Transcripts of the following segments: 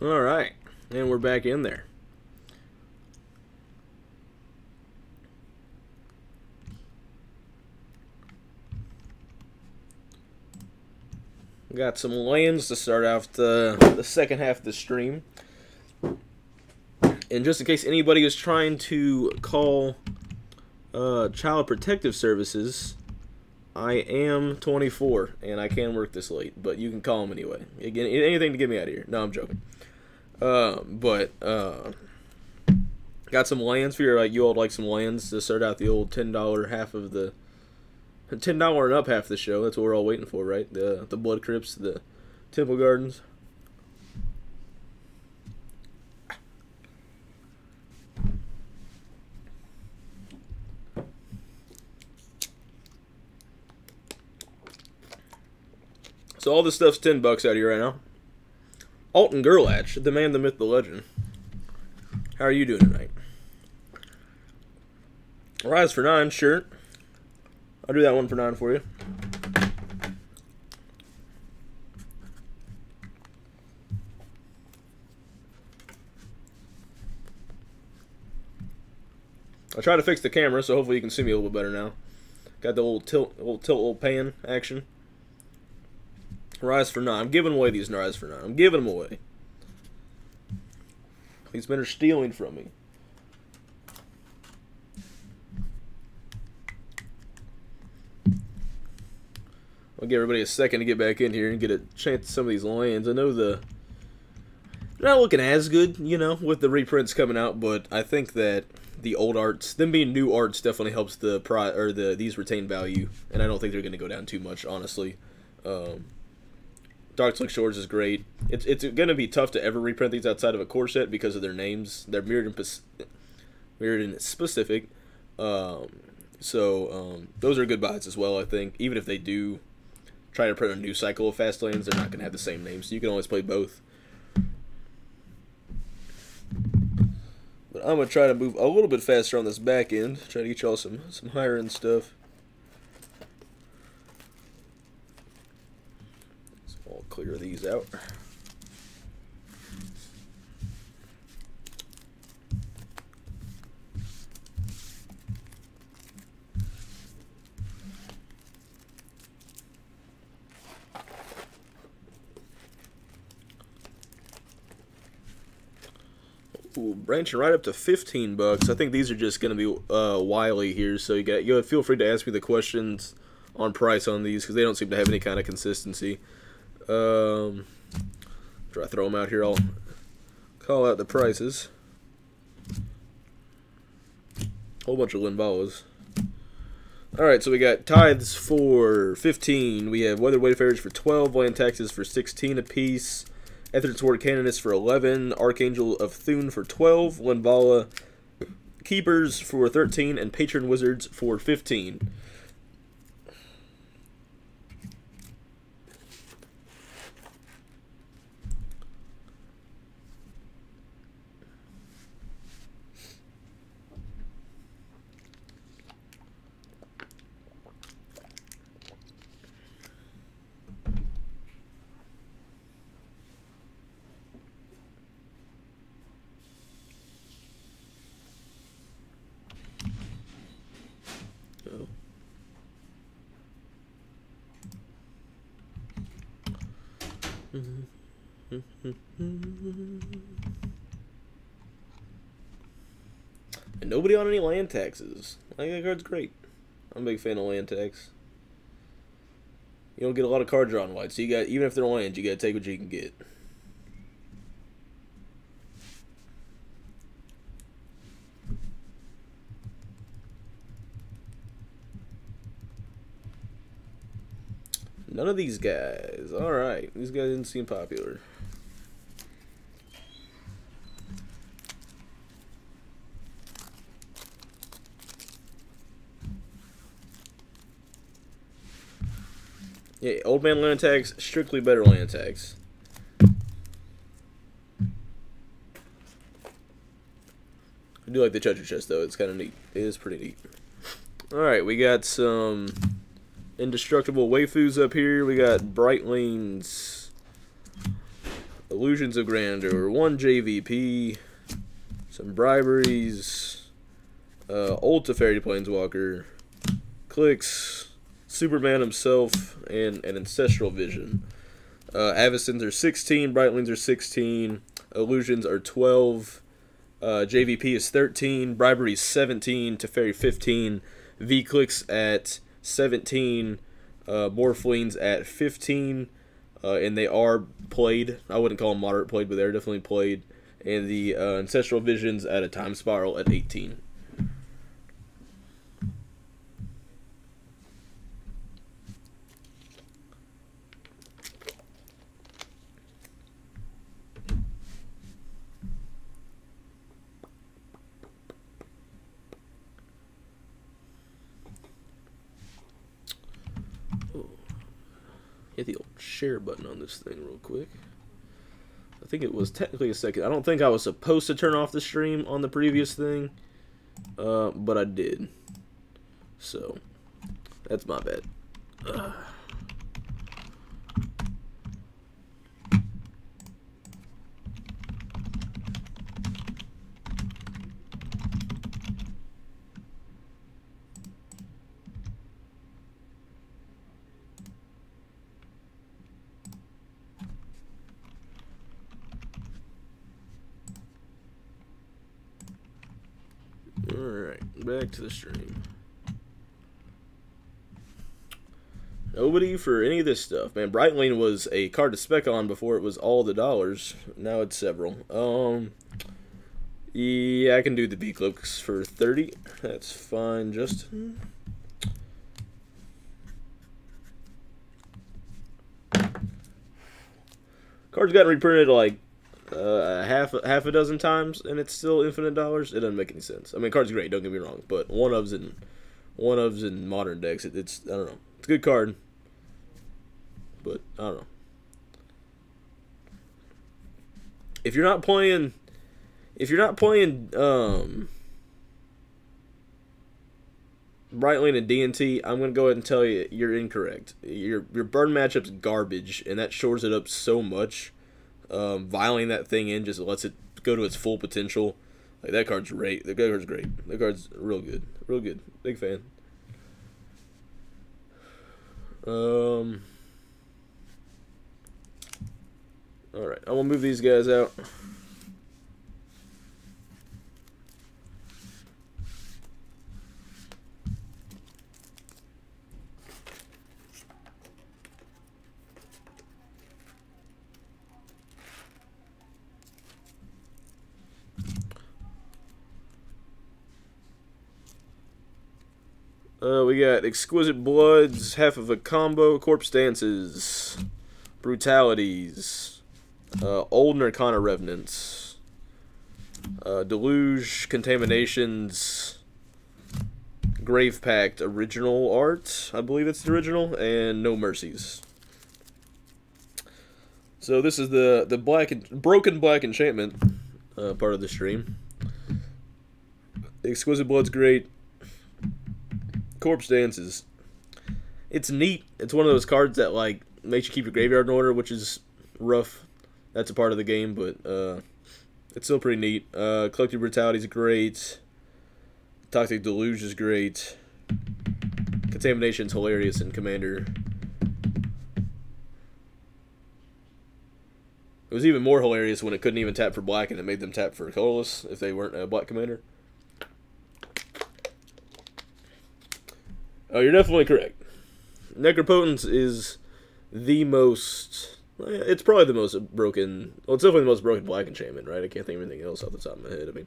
Alright, and we're back in there. Got some lands to start off the second half of the stream. And just in case anybody is trying to call Child Protective Services, I am 24, and I can work this late, but you can call them anyway. Again, anything to get me out of here. No, I'm joking. Got some lands for you. Like, you all like some lands to start out the old $10 half of the... $10 and up half the show. That's what we're all waiting for, right? The Blood Crypts, the Temple Gardens. So all this stuff's $10 out here right now. Alton Gerlach, the man, the myth, the legend. How are you doing tonight? Rise for 9, sure. I'll do that one for 9 for you. I tried to fix the camera, so hopefully you can see me a little bit better now. Got the old tilt, pan action. Rise for 9. I'm giving away these Rise for 9. I'm giving them away. These men are stealing from me. I'll give everybody a second to get back in here and get a chance at some of these lands. I know they're not looking as good, you know, with the reprints coming out, but I think that the old arts, them being new arts, definitely helps these retain value, and I don't think they're going to go down too much, honestly. Darkslick Shores is great. It's going to be tough to ever reprint these outside of a core set because of their names. They're mirrored and specific. Those are good buys as well, I think. Even if they do try to print a new cycle of fast lanes, they're not going to have the same names. So you can always play both. But I'm going to try to move a little bit faster on this back end. Try to get y'all some higher end stuff. So I'll clear these out. Ooh, branching right up to $15. I think these are just going to be wily here, so you feel free to ask me the questions on price on these because they don't seem to have any kind of consistency. Try to throw them out here. I'll call out the prices. Whole bunch of Linvalas. All right, so we got tithes for 15. We have Weather Wayfarers for 12. Land taxes for 16 apiece. Ether's Ward Canonist for 11, Archangel of Thune for 12, Linvala Keepers for 13, and Patron Wizards for 15. And nobody on any land taxes. I think that card's great. I'm a big fan of land tax. You don't get a lot of card draw on white, so you got, even if they're lands, you gotta take what you can get. None of these guys. Alright, these guys didn't seem popular. Yeah, old man land tags, strictly better land tags. I do like the treasure chest though, it's kind of neat. It is pretty neat. Alright, we got some indestructible waifus up here. We got Brightling's Illusions of Grandeur, 1 JVP, some Briberies, Ultra Fairy Planeswalker, Clicks, Superman himself, and an Ancestral Vision. Avacens are 16, Brightlings are 16, Illusions are 12, JVP is 13, Bribery is 17, Teferi 15, V-Clicks at 17, Morphlings at 15, and they are played. I wouldn't call them moderate played, but they're definitely played. And the Ancestral Visions at a Time Spiral at 18. Hit the old share button on this thing real quick. I think it was technically a second. I don't think I was supposed to turn off the stream on the previous thing, but I did. So, that's my bad. Alright, back to the stream. Nobody for any of this stuff. Man, Brightling was a card to spec on before it was all the dollars. Now it's several. Yeah, I can do the B-Clicks for 30. That's fine, Justin. Card's gotten reprinted like half a dozen times, and it's still infinite dollars. It doesn't make any sense. I mean, card's great. Don't get me wrong, but one of's in modern decks. It's I don't know. It's a good card, but I don't know. If you're not playing Brightling and D&T, I'm gonna go ahead and tell you you're incorrect. Your burn matchup's garbage, and that shores it up so much. Viling that thing in just lets it go to its full potential. Like, that card's great. That card's great. That card's real good. Real good. Big fan. Alright, I'm gonna move these guys out. We got Exquisite Bloods, half of a combo, Corpse Dances, Brutalities, Old Nirkana Revenants, Deluge, Contaminations, Grave Pact, original art, I believe it's the original, and No Mercies. So this is the Broken Black Enchantment part of the stream. Exquisite Blood's great. Corpse Dances. It's neat. It's one of those cards that like makes you keep your graveyard in order, which is rough. That's a part of the game, but it's still pretty neat. Collective Brutality is great. Toxic Deluge is great. Contamination's hilarious in Commander. It was even more hilarious when it couldn't even tap for black and it made them tap for colorless if they weren't a black commander. Oh, you're definitely correct. Necropotence is the most... It's probably the most broken... Well, it's definitely the most broken black enchantment, right? I can't think of anything else off the top of my head. I mean,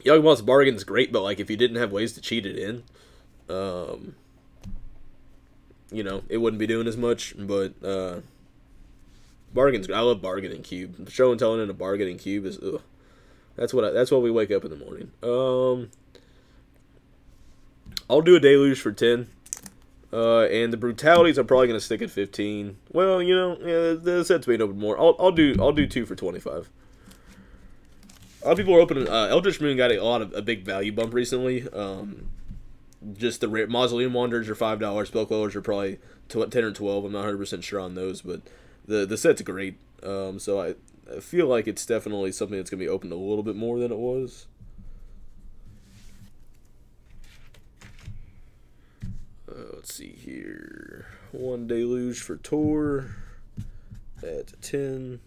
Yawgmoth's Bargain's great, but like if you didn't have ways to cheat it in, you know, it wouldn't be doing as much. But Bargain's... I love Bargain and Cube. Show and telling in a Bargain and Cube is... Ugh. That's what we wake up in the morning. I'll do a Deluge for 10. And the Brutalities I'm probably going to stick at 15. Well, you know, yeah, the set's being opened more. I'll do 2 for 25. A lot of people are opening... Eldritch Moon got a big value bump recently. Just the Mausoleum Wanderers are $5. Spellquellers are probably 10 or 12. I'm not 100% sure on those, but The set's great. So I feel like it's definitely something that's gonna be opened a little bit more than it was. Let's see here. 1 Deluge for Tor at 10.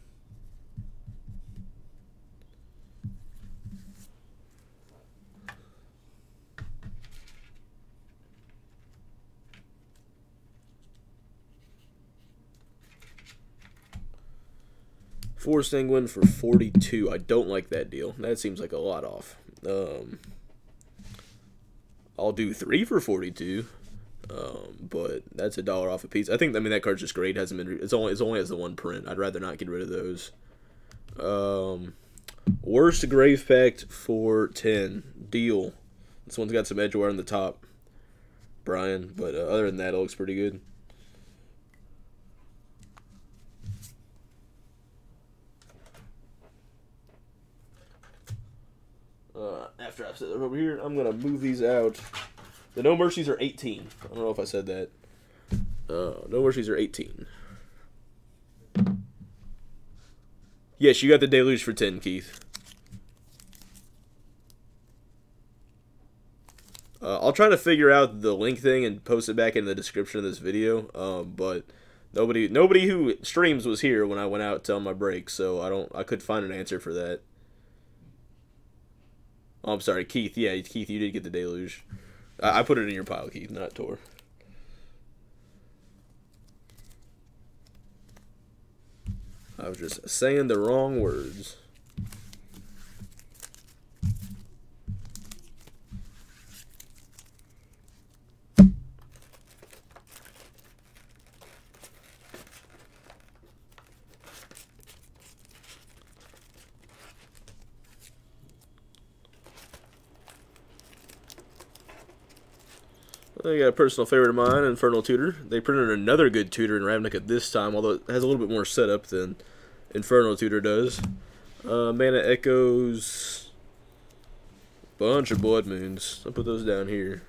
Force Sanguine for 42. I don't like that deal. That seems like a lot off. I'll do 3 for 42. But that's $1 off a piece. I mean that card's just great. Hasn't been. It only has the 1 print. I'd rather not get rid of those. Worst Grave Pact for 10. Deal. This one's got some edgeware on the top, Brian. But other than that, it looks pretty good. After I've set it over here, I'm gonna move these out. The No Mercies are 18. I don't know if I said that. No Mercies are 18. Yes, you got the Deluge for 10, Keith. I'll try to figure out the link thing and post it back in the description of this video. But nobody who streams was here when I went out on my break, so I couldn't find an answer for that. Oh, I'm sorry, Keith. Yeah, Keith, you did get the Deluge. I put it in your pile, Keith, not Tor. I was just saying the wrong words. I got a personal favorite of mine, Infernal Tutor. They printed another good tutor in Ravnica this time, although it has a little bit more setup than Infernal Tutor does. Mana Echoes. Bunch of Blood Moons. I'll put those down here.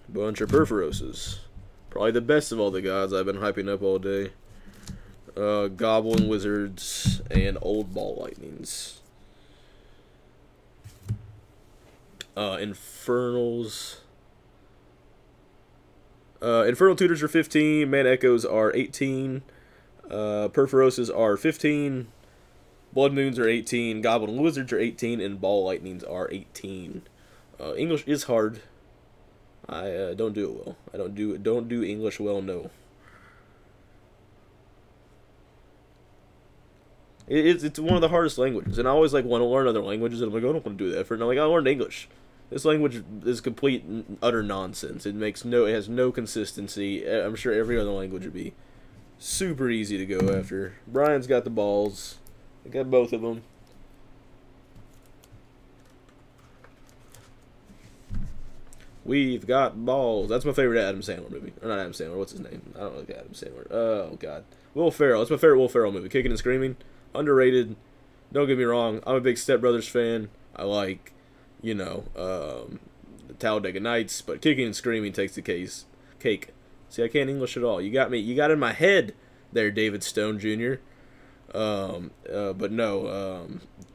Bunch of Perforoses. Probably the best of all the gods I've been hyping up all day. Goblin Wizards and Old Ball Lightnings. Infernals. Infernal Tutors are 15. Mana Echoes are 18. Perforoses are 15. Blood Moons are 18. Goblin Wizards are 18. And Ball Lightnings are 18. English is hard. I don't do it well. I don't do English well, no. It's one of the hardest languages, and I always want to learn other languages, and I'm like, I don't want to do that effort. And I'm like, I learned English. This language is complete and utter nonsense. It has no consistency. I'm sure every other language would be super easy to go after. Brian's got the balls. I got both of them. We've got balls. That's my favorite Adam Sandler movie. Or not Adam Sandler. What's his name? I don't know Adam Sandler. Oh God, Will Ferrell. That's my favorite Will Ferrell movie. Kicking and Screaming. Underrated. Don't get me wrong. I'm a big Step Brothers fan. I like, the Talladega Nights, but Kicking and Screaming takes the cake. See, I can't English at all. You got me. You got in my head there, David Stone Jr. But no,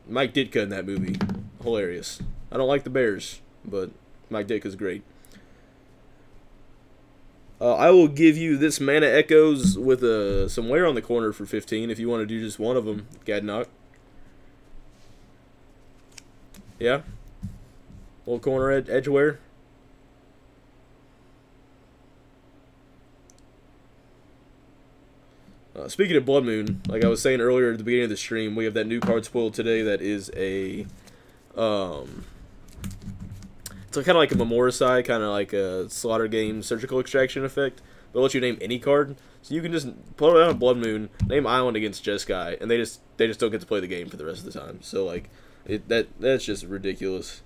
Mike Ditka in that movie, hilarious. I don't like the Bears, but Mike Ditka's great. I will give you this Mana Echoes with some wear on the corner for 15 if you want to do just one of them, Gadnock. Yeah? Little corner edge wear. Speaking of Blood Moon, like I was saying earlier at the beginning of the stream, we have that new card spoiled today that is a... It's kind of like a Memoricide, kind of like a Slaughter Game Surgical Extraction effect. They'll let you name any card, so you can just put it on a Blood Moon, name Island against Jeskai, and they just don't get to play the game for the rest of the time. So like, that's just ridiculous.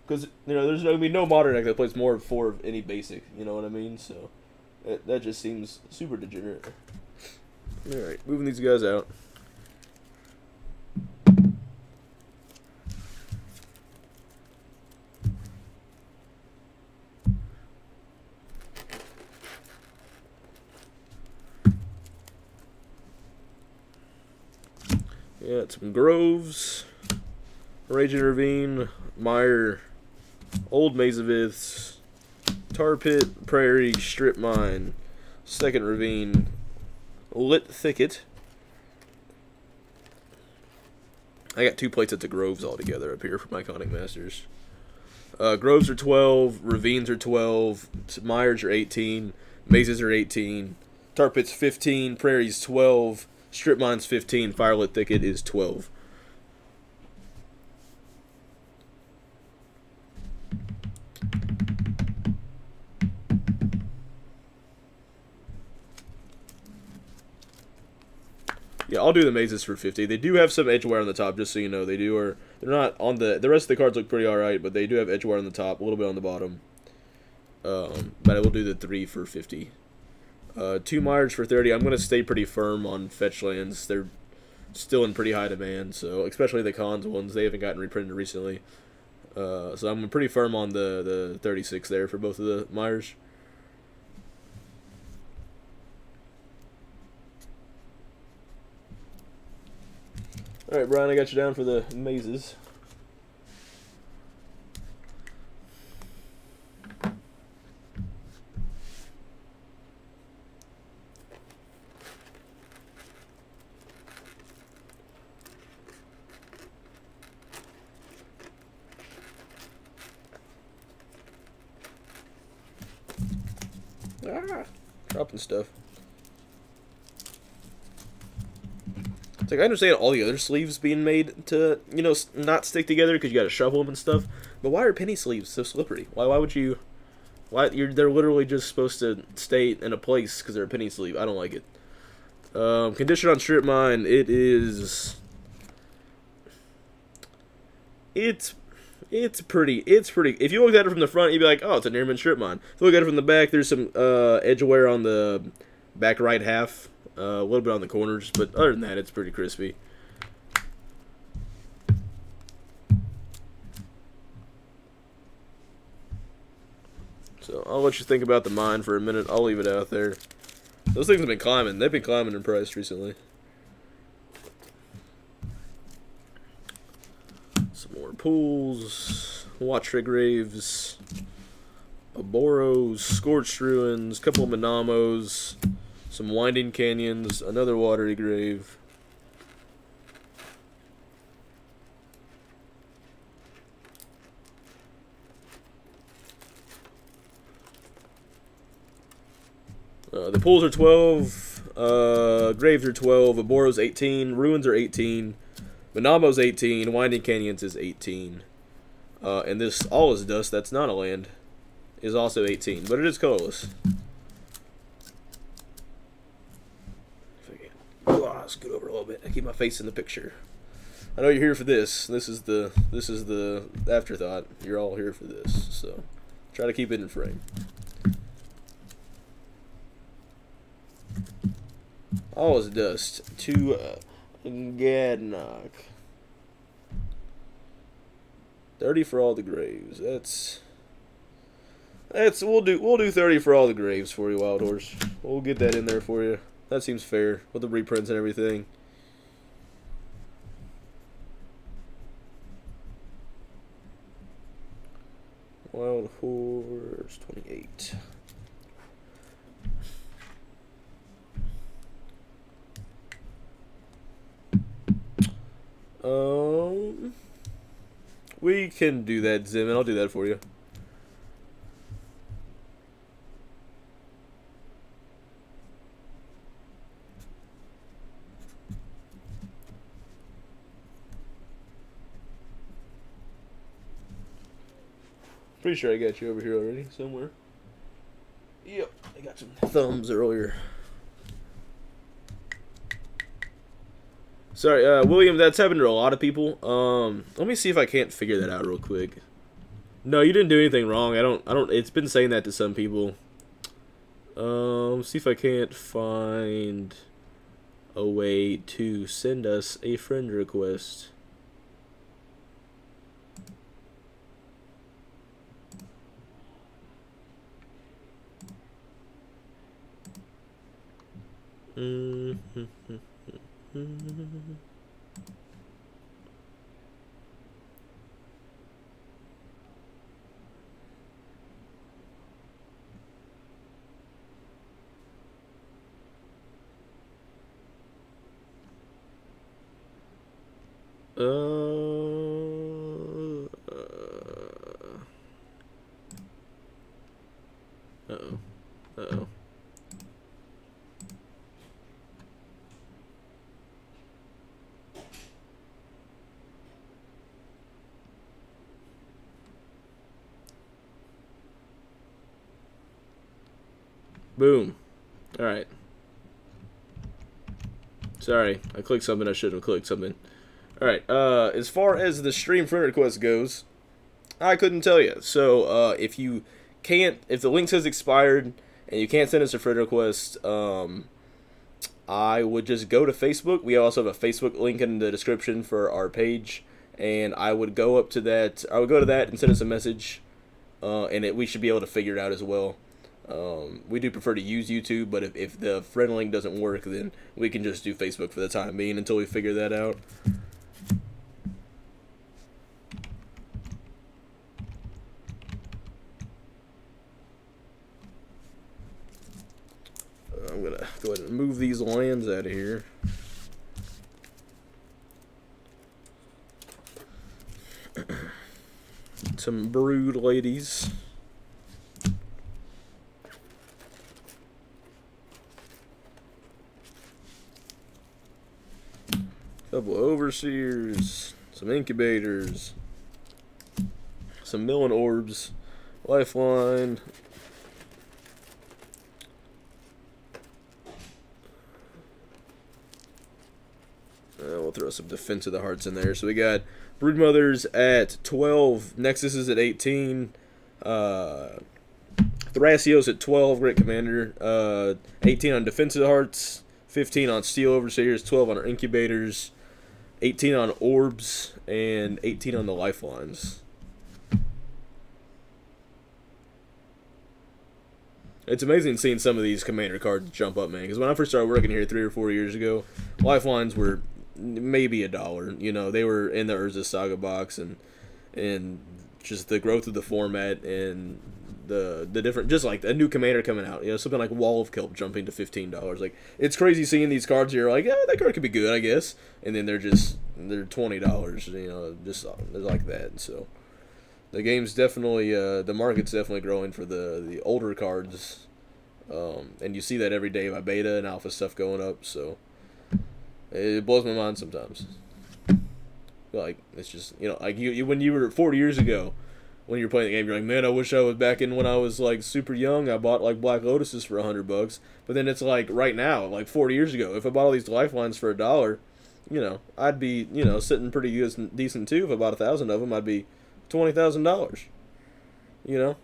Because there's gonna be no modern deck that plays more of 4 of any basic. You know what I mean? So that just seems super degenerate. All right, moving these guys out. Yeah, some Groves, Raging Ravine, Mire, Old Mazaviths, Tar Pit, Prairie, Strip Mine, Second Ravine, Lit Thicket. I got 2 plate sets of Groves altogether up here for my Iconic Masters. Groves are 12, Ravines are 12, Mires are 18, Mazes are 18, Tar Pit's 15, Prairie's 12, Strip Mine's 15, Firelit Thicket is 12. Yeah, I'll do the mazes for 50. They do have some edge wear on the top, just so you know. They're not on the rest of the cards look pretty alright, but they do have edge wear on the top, a little bit on the bottom. But I will do the 3 for 50. 2 Myers for 30. I'm going to stay pretty firm on fetch lands. They're still in pretty high demand, so especially the cons ones. They haven't gotten reprinted recently. So I'm pretty firm on the 36 there for both of the Myers. Alright, Brian, I got you down for the mazes. Ah, dropping stuff. It's like, I understand all the other sleeves being made to, you know, not stick together because you got to shovel them and stuff. But why are penny sleeves so slippery? Why would you? They're literally just supposed to stay in a place because they're a penny sleeve. I don't like it. Condition on Strip Mine, it's pretty. If you looked at it from the front, you'd be like, oh, it's a Nearman Strip Mine. If you look at it from the back, there's some edge wear on the back right half. A little bit on the corners, but other than that, it's pretty crispy. So I'll let you think about the mine for a minute. I'll leave it out there. Those things have been climbing. They've been climbing in price recently. Some more pools, Watchrig Graves, Aboros, Scorched Ruins, couple of Manamos, some Winding Canyons, another Watery Grave. The pools are 12, Graves are 12, Aboros 18, Ruins are 18, Manamo's 18, Winding Canyons is 18. And this All Is Dust, that's not a land, is also 18, but it is colorless. Scoot over a little bit. I keep my face in the picture. I know you're here for this. This is the afterthought. You're all here for this, so try to keep it in frame. All Is Dust to Gadnock. 30 for all the graves. We'll do 30 for all the graves for you, Wild Horse. We'll get that in there for you. That seems fair with the reprints and everything. Wild Horse 28. We can do that, Zim, and I'll do that for you. Pretty sure I got you over here already, somewhere. Yep, I got some thumbs earlier. Sorry, William, that's happened to a lot of people. Let me see if I can't figure that out real quick. No, you didn't do anything wrong. It's been saying that to some people. See if I can't find a way to send us a friend request. Uh-oh. Uh-oh. Boom. Alright. Sorry, I clicked something I shouldn't have clicked something. Alright, as far as the stream friend request goes, I couldn't tell you. So, if you can't, if the link says expired and you can't send us a friend request, I would just go to Facebook. We also have a Facebook link in the description for our page, and I would go up to that. I would go to that and send us a message, and we should be able to figure it out as well. We do prefer to use YouTube, but if the friend link doesn't work, then we can just do Facebook for the time being until we figure that out. I'm going to go ahead and move these lands out of here. Some brood ladies. Couple of overseers, some incubators, some milling orbs, lifeline. We'll throw some defense of the hearts in there. So we got broodmothers at 12, nexuses at 18, Thrasios at 12, great commander, 18 on defense of the hearts, 15 on steel overseers, 12 on our incubators, 18 on orbs, and 18 on the lifelines. It's amazing seeing some of these commander cards jump up, man. Because when I first started working here 3 or 4 years ago, lifelines were maybe $1. You know, they were in the Urza Saga box, and just the growth of the format and the different, just like a new commander coming out, you know, something like Wall of Kelp jumping to $15. Like, it's crazy seeing these cards. You're like, yeah, that card could be good, I guess, and then they're $20. You know, just like that. So the game's definitely, the market's definitely growing for the older cards, and you see that every day by beta and alpha stuff going up. So it blows my mind sometimes. Like, it's just, you know, like you when you were 40 years ago, when you were playing the game, you're like, man, I wish I was back in when I was like super young. I bought like Black Lotuses for $100. But then it's like right now, like 40 years ago, if I bought all these lifelines for $1, you know, I'd be, you know, sitting pretty decent too. If I bought 1,000 of them, I'd be $20,000. You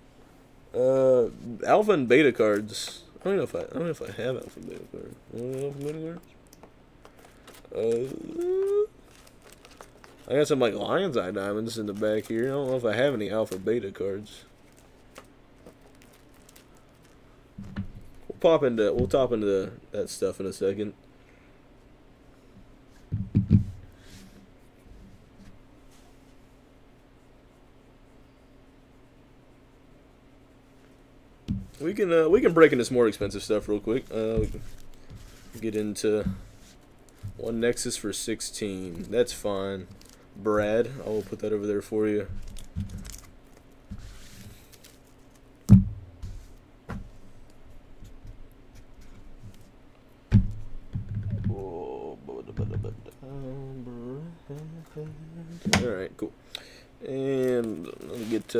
know, alpha and beta cards. I don't know if I have alpha and beta cards. Alpha beta cards. I got some like Lion's Eye diamonds in the back here. I don't know if I have any alpha beta cards. We'll top into that stuff in a second. We can break into some more expensive stuff real quick. We can get into one Nexus for 16. That's fine. Brad, I will put that over there for you. Alright, cool. And let me get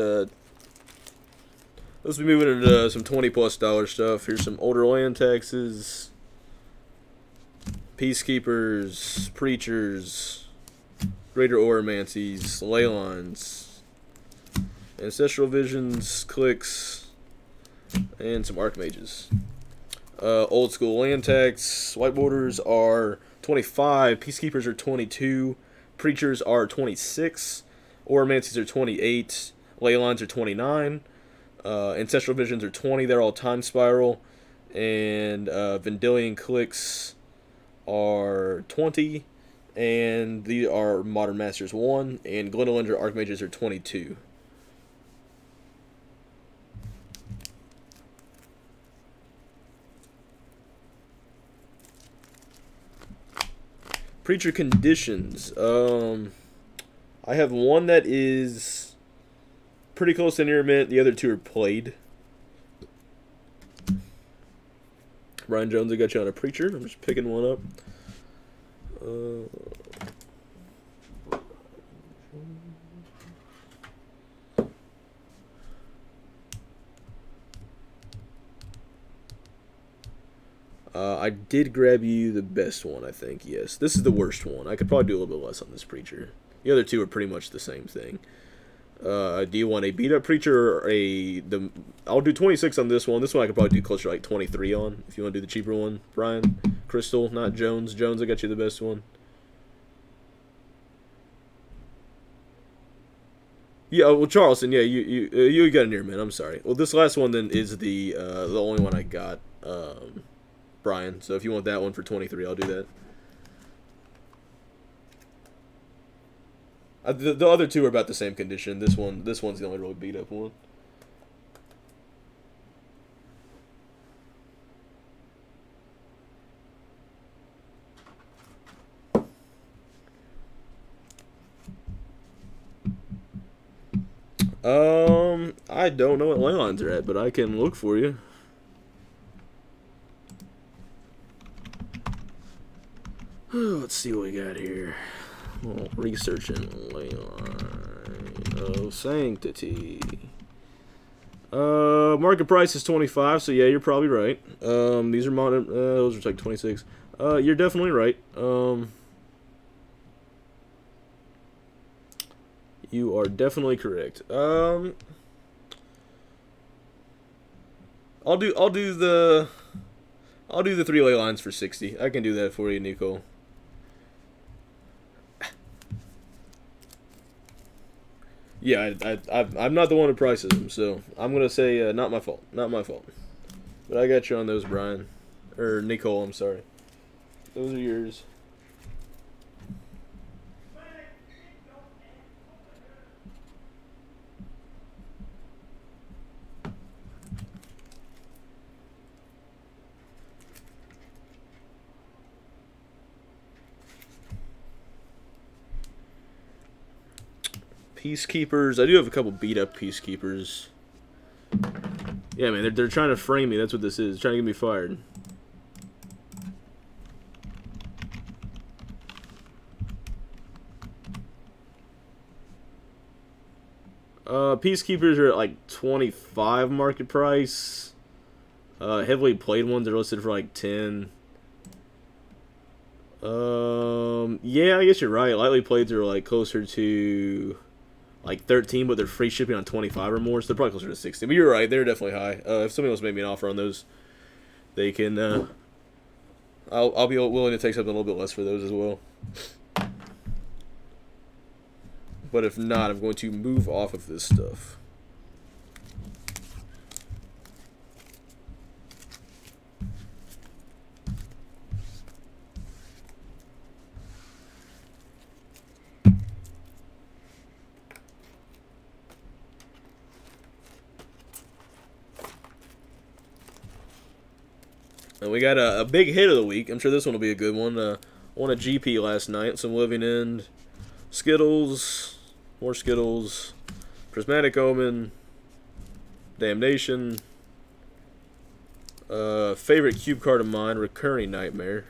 let's be moving into some $20+ stuff. Here's some older land taxes, peacekeepers, preachers, greater oromancies, ley lines, ancestral visions, clicks, and some archmages. Old school land tax, white borders are 25, peacekeepers are 22, preachers are 26, oromancies are 28, ley lines are 29, ancestral visions are 20. They're all time spiral, and Vendilion clicks are 20. And these are Modern Masters 1, and Glendolinder Archmages are 22. Preacher conditions. I have one that is pretty close to near mint. The other two are played. Brian Jones, I got you on a preacher. I'm just picking one up. I did grab you the best one, I think. Yes, this is the worst one. I could probably do a little bit less on this preacher. The other two are pretty much the same thing. Do you want a beat up preacher or I'll do 26 on this one. This one I could probably do closer to like 23 on if you want to do the cheaper one. Brian, Crystal, not Jones. Jones, I got you the best one. Yeah, well, Charleston, yeah, you got a near mint. I'm sorry. Well, this last one then is the only one I got, Brian. So if you want that one for 23, I'll do that. The other two are about the same condition. This one's the only really beat up one. I don't know what ley lines are at, but I can look for you. Let's see what we got here. Well, researching ley line of sanctity. Market price is 25, so yeah, you're probably right. These are modern. Those are like 26. You're definitely right. You are definitely correct. I'll do the 3 ley lines for 60. I can do that for you, Nico. Yeah, I'm not the one who prices them, so I'm gonna say not my fault, not my fault. But I got you on those, Brian, or Nicole. I'm sorry. Those are yours. Peacekeepers. I do have a couple beat up peacekeepers. Yeah, man, they're trying to frame me. That's what this is. Trying to get me fired. Peacekeepers are at like 25 market price. Heavily played ones are listed for like 10. Yeah, I guess you're right. Lightly played are like closer to like 13, but they're free shipping on 25 or more, so they're probably closer to 60. But you're right, they're definitely high. If somebody else made me an offer on those, they can. I'll be willing to take something a little bit less for those as well. But if not, I'm going to move off of this stuff. And we got a big hit of the week. I'm sure this one will be a good one. Won a GP last night. Some Living End, Skittles, more Skittles, Prismatic Omen, Damnation, favorite cube card of mine, Recurring Nightmare,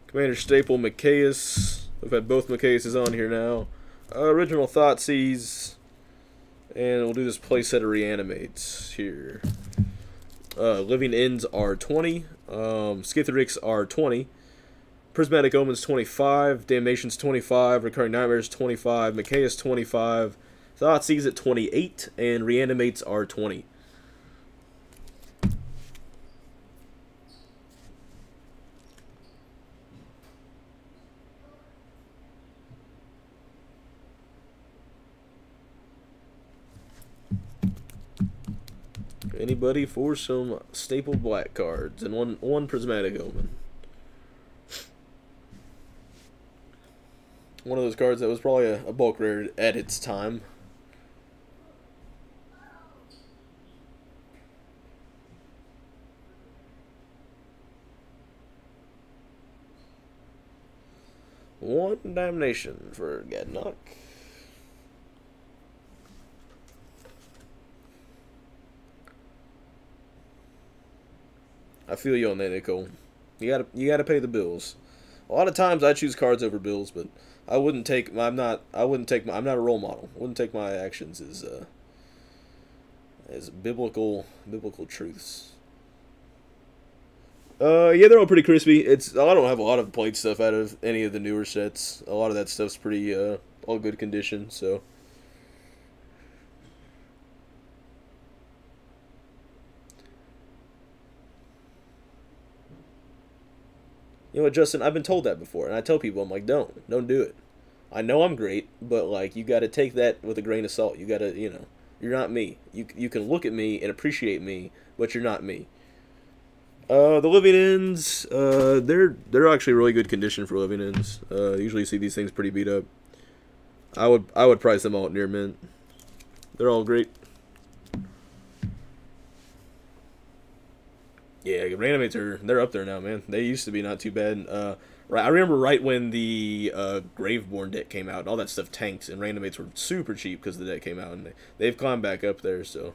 Commander Staple, Micaeus. We've had both Micaeuses on here now. Original Thoughtseize, and we'll do this playset of Reanimates here. Living Ends are 20. Skitherix are 20. Prismatic Omens 25. Damnation's 25. Recurring Nightmares 25. Micaeus 25. Thoughtseize at 28. And Reanimates are 20. Anybody for some stapled black cards and one Prismatic Omen. One of those cards that was probably a bulk rare at its time. One damnation for Gadnock. I feel you on that, Nicole. You gotta pay the bills. A lot of times I choose cards over bills, but I wouldn't take. I'm not a role model. I wouldn't take my actions as biblical truths. Yeah, they're all pretty crispy. I don't have a lot of played stuff out of any of the newer sets. A lot of that stuff's pretty all good condition. So. You know what, Justin? I've been told that before, and I tell people, I'm like, don't do it. I know I'm great, but like, you got to take that with a grain of salt. You got to, you're not me. You can look at me and appreciate me, but you're not me. The living ends, they're actually really good condition for living ends. Usually you see these things pretty beat up. I would price them all at near mint. They're all great. Yeah, Reanimates they're up there now, man. They used to be not too bad. I remember right when the Graveborn deck came out, and all that stuff tanked, and Reanimates were super cheap because the deck came out, and they've climbed back up there. So.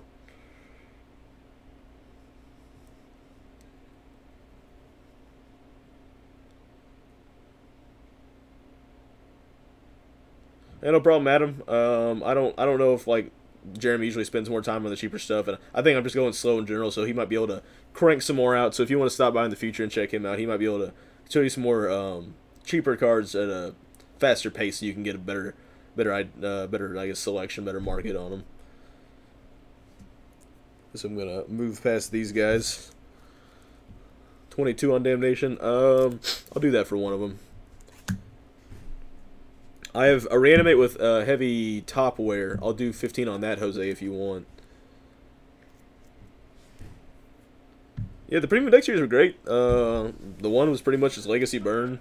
Yeah, no problem, Adam. I don't know if like Jeremy usually spends more time on the cheaper stuff, and I think I'm just going slow in general, so he might be able to crank some more out. So if you want to stop by in the future and check him out, he might be able to show you some more cheaper cards at a faster pace, so you can get a better I guess selection, better market on them. So I'm gonna move past these guys. 22 on Damnation. I'll do that for one of them. I have a Reanimate with heavy top wear. I'll do 15 on that, Jose, if you want. Yeah, the premium deck series were great. The one was pretty much just Legacy Burn,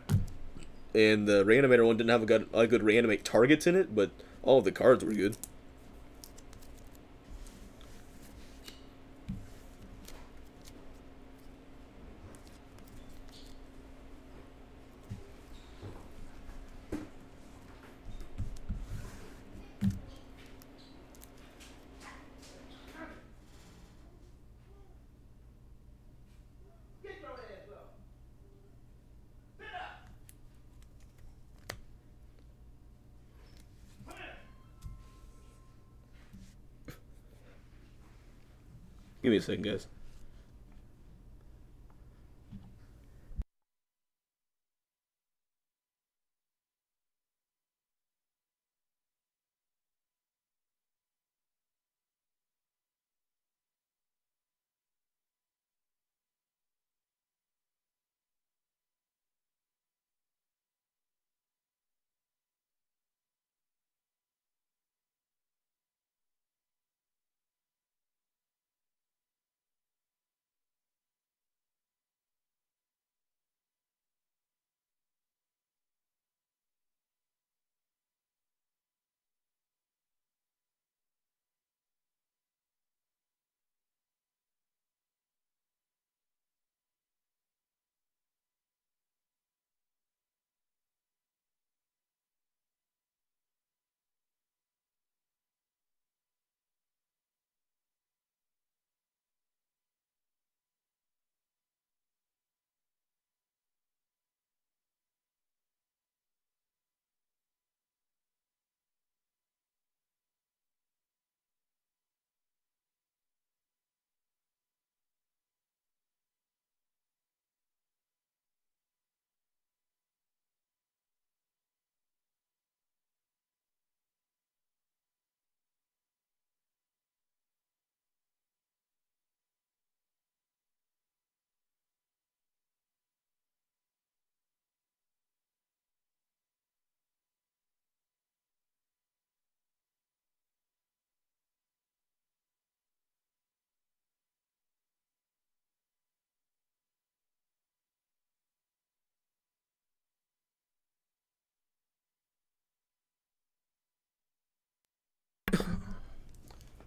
and the Reanimator one didn't have a good Reanimate targets in it, but all of the cards were good. Give me a second, guys.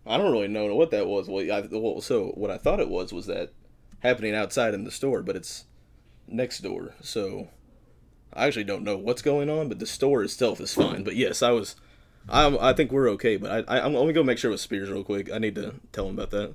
I don't really know what that was. So what I thought it was that happening outside in the store, but it's next door. So I actually don't know what's going on, but the store itself is fine. But yes, I think we're okay. But I'm let me go make sure with Spears real quick. I need to tell him about that.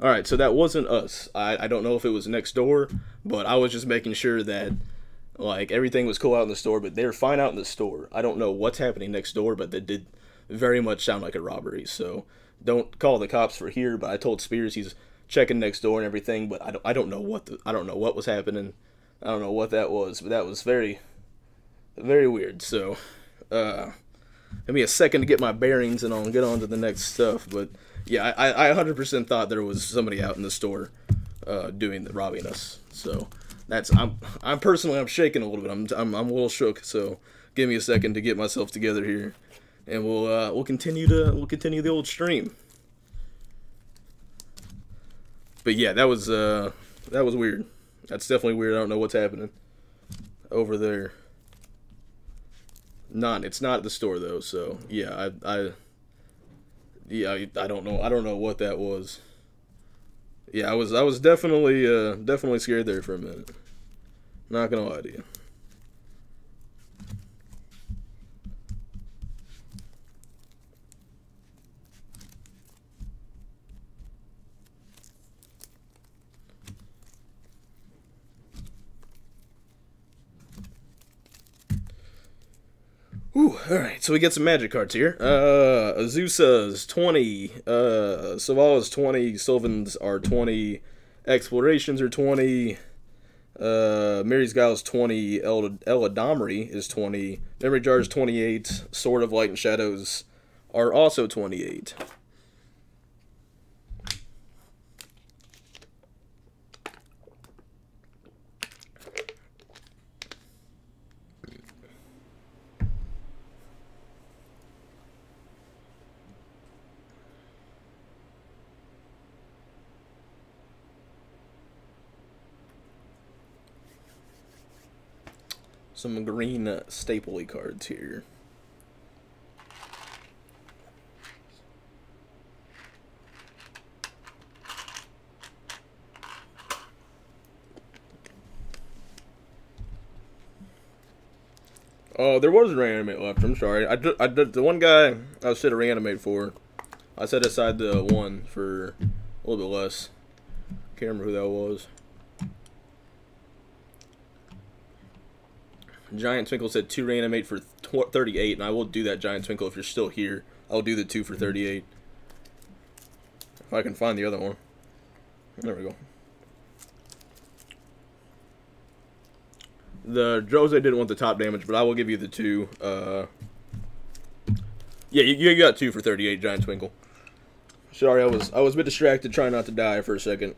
All right, so that wasn't us. I don't know if it was next door, but I was just making sure that like everything was cool out in the store. But they're fine out in the store. I don't know what's happening next door, but that did very much sound like a robbery. So don't call the cops for here. But I told Spears he's checking next door and everything. But I don't know I don't know what was happening. I don't know what that was, but that was very weird. So give me a second to get my bearings and I'll get on to the next stuff. But yeah, I 100% thought there was somebody out in the store robbing us. So that's I'm personally I'm shaking a little bit. I'm a little shook. So give me a second to get myself together here, and we'll continue the old stream. But yeah, that was weird. That's definitely weird. I don't know what's happening over there. It's not at the store though. So yeah, I don't know. I don't know what that was. Yeah, I was definitely scared there for a minute. Not gonna lie to you. Ooh, alright, so we get some magic cards here. Azusa's 20, Savala's 20, Sylvan's are 20, Explorations are 20, Mary's Guile's 20, Eladamri is 20, Memory Jar's 28, Sword of Light and Shadows are also 28. Some green stapley cards here. Oh, there was a reanimate left. I'm sorry. I did the one guy I said a reanimate for. I set aside the one for a little bit less. Can't remember who that was. Giant Twinkle said 2 reanimate for 38, and I will do that, Giant Twinkle, if you're still here. I'll do the 2 for 38. If I can find the other one. There we go. The Jose didn't want the top damage, but I will give you the 2. Yeah, you got 2 for 38, Giant Twinkle. Sorry, I was a bit distracted trying not to die for a second.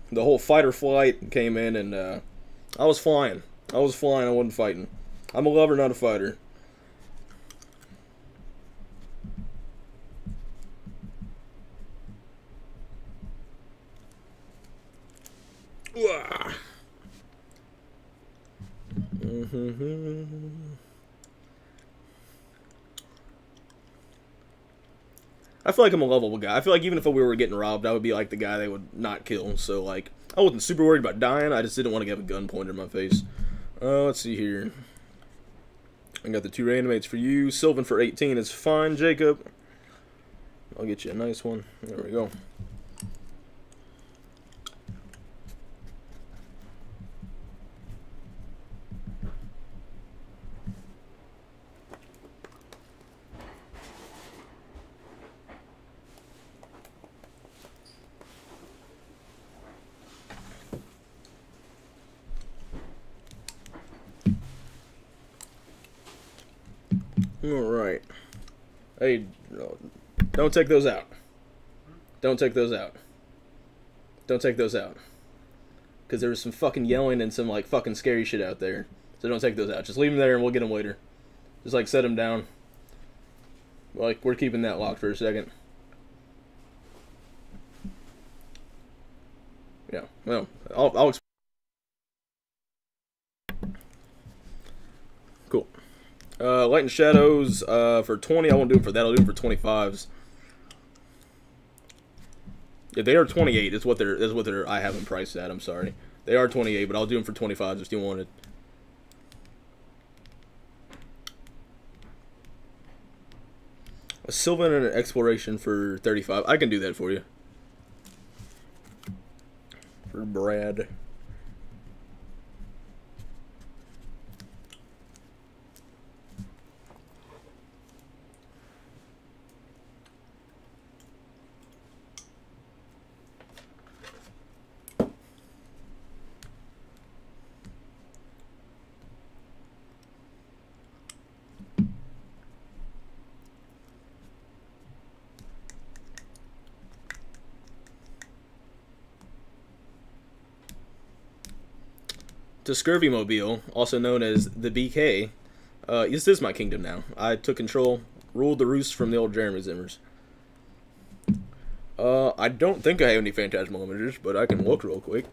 The whole fight or flight came in, and I was flying. I wasn't fighting. I'm a lover, not a fighter. I feel like I'm a lovable guy. I feel like even if we were getting robbed, I would be like the guy they would not kill. So like, I wasn't super worried about dying. I just didn't want to have a gun pointed in my face. Let's see here. I got the 2 randomates for you. Sylvan for 18 is fine, Jacob. I'll get you a nice one. There we go. Alright. Hey, don't take those out. Don't take those out. Don't take those out. Because there was some fucking yelling and some, like, fucking scary shit out there. So don't take those out. Just leave them there and we'll get them later. Just, like, set them down. Like, we're keeping that locked for a second. Yeah, well, I'll explain. Cool. Light and Shadows for 20. I won't do them for that. I'll do them for 25s. Yeah, they are 28. That's what they're. I have them priced at. I'm sorry. They are 28, but I'll do them for 25s if you want it. A Sylvan and an Exploration for 35. I can do that for you. For Brad. To Scurvy Mobile, also known as the BK, this is my kingdom now. I took control, ruled the roost from the old Jeremy Zimmers. I don't think I have any Phantasmal Images, but I can look real quick.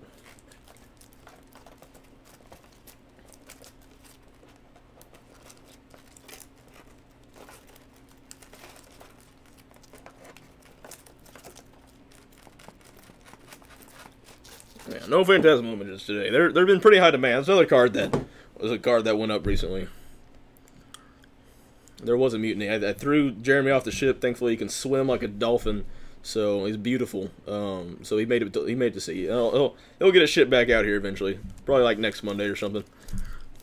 Yeah, no Phantasmal Images today. They've been pretty high demand. That's another card that was a card that went up recently. There was a mutiny. I threw Jeremy off the ship. Thankfully, he can swim like a dolphin, so he's beautiful. So he made it. He made it to sea. He'll get his ship back out here eventually. Probably like next Monday or something,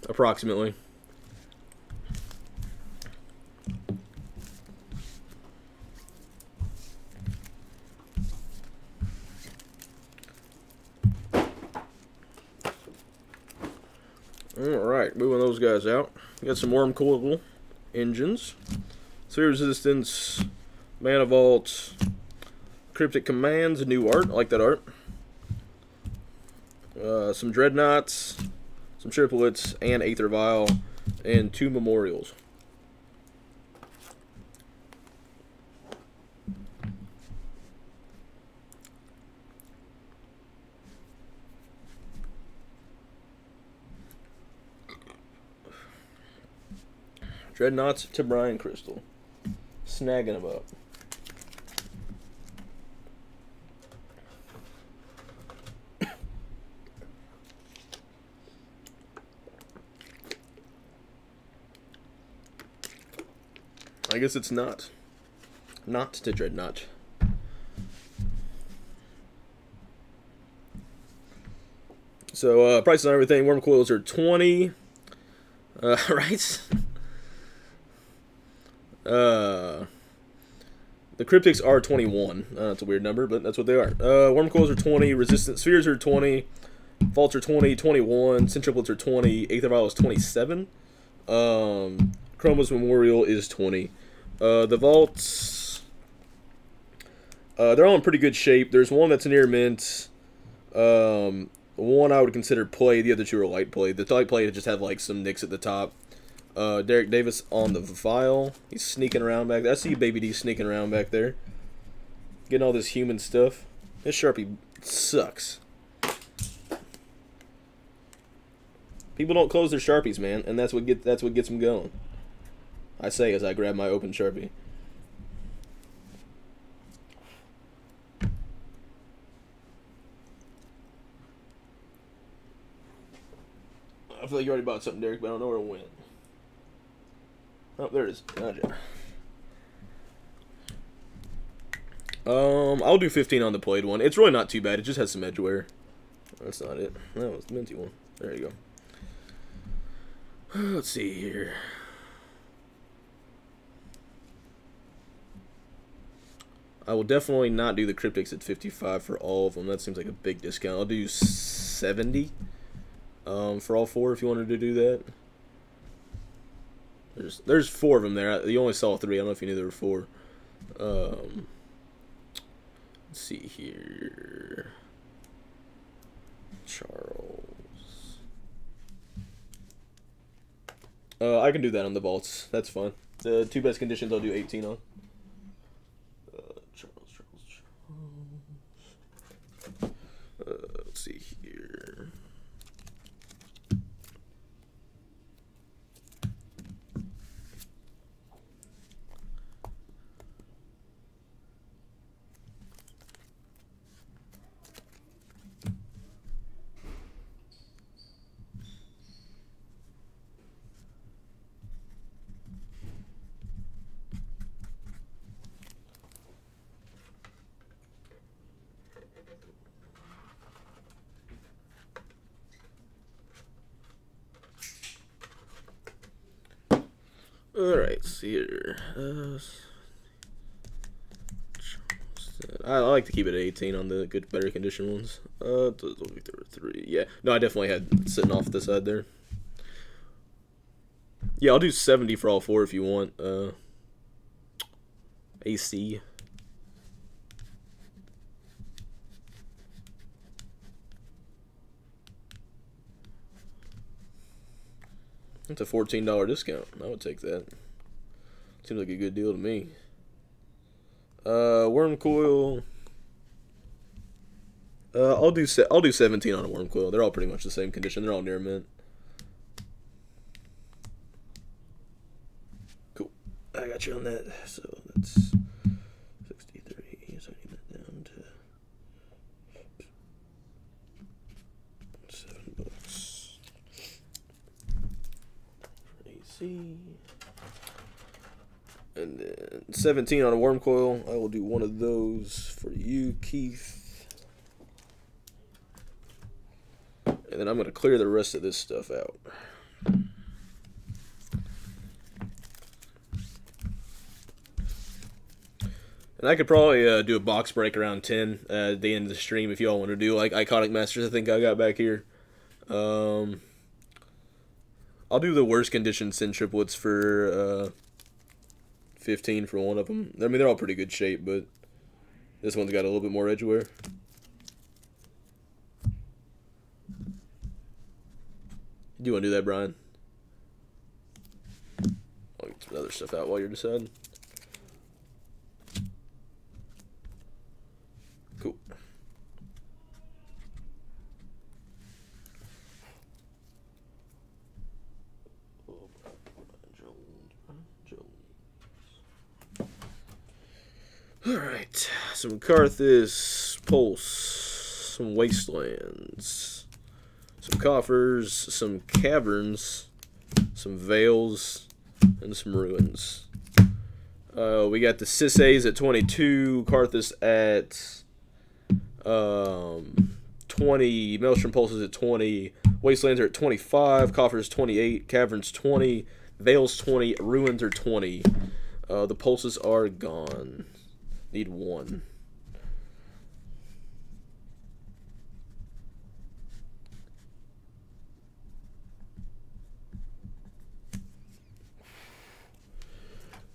approximately. Alright, moving those guys out. We got some Worm Coil engines. Sphere Resistance, Mana Vault, Cryptic Commands, new art. I like that art. Some Dreadnoughts, some Triplets, and Aether Vial, and 2 Memorials. Dreadnoughts to Brian Crystal. Snagging them up. I guess it's not. Not to Dreadnought. So, prices on everything. Worm Coils are 20. Right? The Cryptics are 21. That's a weird number, but that's what they are. Worm Coils are 20. Resistant Spheres are 20. Vaults are 20. 21. Centriplets are 20. Aether Vial is 27. Chroma's Memorial is 20. The Vaults, they're all in pretty good shape. There's one that's near mint. One I would consider play. The other two are light play. The light play just have like some nicks at the top. Derek Davis on the vial. He's sneaking around back there. I see Baby D sneaking around back there. Getting all this human stuff. This Sharpie sucks. People don't close their Sharpies, man, and that's what gets them going. I say as I grab my open Sharpie. feel like you already bought something, Derek, but I don't know where it went. Oh, there it is. Gotcha. I'll do 15 on the played one. It's really not too bad. It just has some edge wear. That's not it. That was the minty one. There you go. Let's see here. I will definitely not do the cryptics at 55 for all of them. That seems like a big discount. I'll do 70 for all four if you wanted to do that. There's 4 of them there. You only saw 3. I don't know if you knew there were 4. Let's see here. Charles. I can do that on the vaults. That's fine. The 2 best conditions I'll do 18 on. Let's see here. Alright, see here. I like to keep it at 18 on the good, better condition ones. There were 3. Yeah, no, I definitely had sitting off the side there. Yeah, I'll do 70 for all 4 if you want. AC. That's a $14 discount. I would take that. Seems like a good deal to me. Worm coil. I'll do 17 on a worm coil. They're all pretty much the same condition. They're all near mint. Cool. I got you on that. So that's 63. So I need that down to $7. AC. And then 17 on a worm coil. I will do one of those for you, Keith. And then I'm going to clear the rest of this stuff out. And I could probably do a box break around 10 at the end of the stream if y'all want to do like Iconic Masters. I think I got back here. I'll do the worst condition Sin triplets for 15 for one of them. I mean, they're all pretty good shape, but this one's got a little bit more edge wear. Do you want to do that, Brian? I'll get some other stuff out while you're deciding. Cool. Alright, some Karthus, Pulse, some Wastelands, some Coffers, some Caverns, some Veils, and some Ruins. We got the Sissays at 22, Karthus at 20, Maelstrom Pulses at 20, Wastelands are at 25, Coffers 28, Caverns 20, Veils 20, Ruins are 20. The Pulses are gone. Need 1.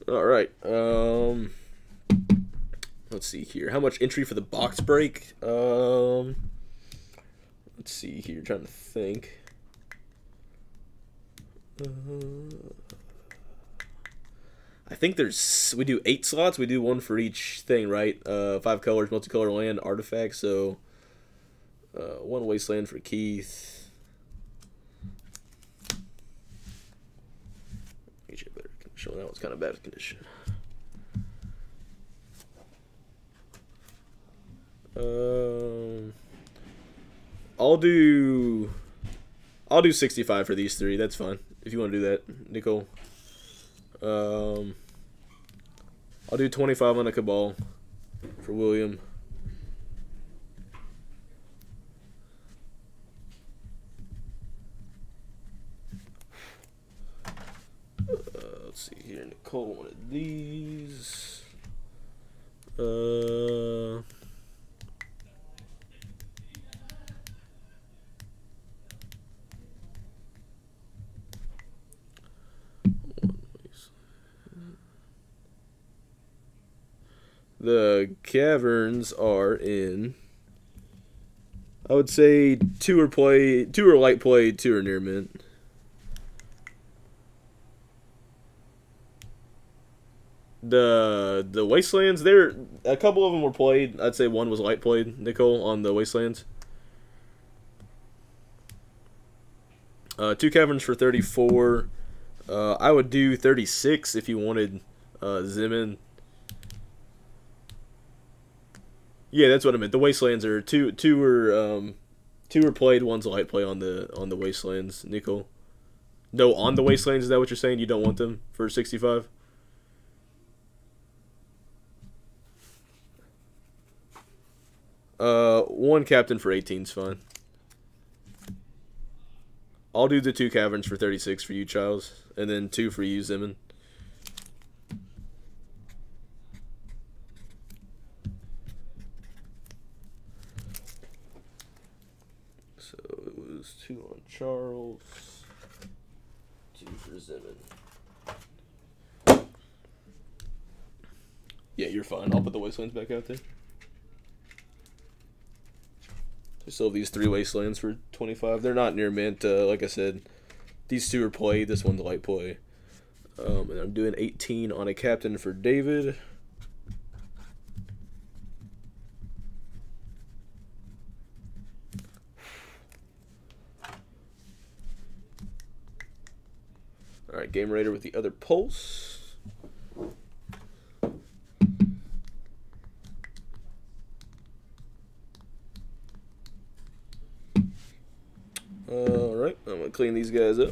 All right. Let's see here. How much entry for the box break? Let's see here. Trying to think. I think we do 8 slots. We do 1 for each thing, right? 5 colors, multicolor land, artifact. So 1 wasteland for Keith. Get you a better condition. That one's kind of bad condition. I'll I'll do 65 for these three. That's fine. If you want to do that, Nicole. I'll do 25 on a Cabal for William. Let's see here. Nicole wanted these. The caverns are in, I would say, two are light play, two are near mint. The Wastelands, there a couple of them were played. I'd say one was light played, Nicole, on the Wastelands. Two caverns for 34. I would do 36 if you wanted Zimin. Yeah, that's what I meant. The Wastelands are two were played. One's a light play on the Wastelands, Nicole. No, on the Wastelands. Is that what you're saying? You don't want them for 65? One captain for 18 is fine. I'll do the two caverns for 36 for you, Childs, and then two for you, Zimin. So it was two on Charles, two for Zimin. Yeah, you're fine. I'll put the Wastelands back out there. I still have these three Wastelands for 25. They're not near mint. Like I said, these two are played. This one's light play. And I'm doing 18 on a captain for David. All right, Game Raider with the other pulse. Alright, I'm going to clean these guys up.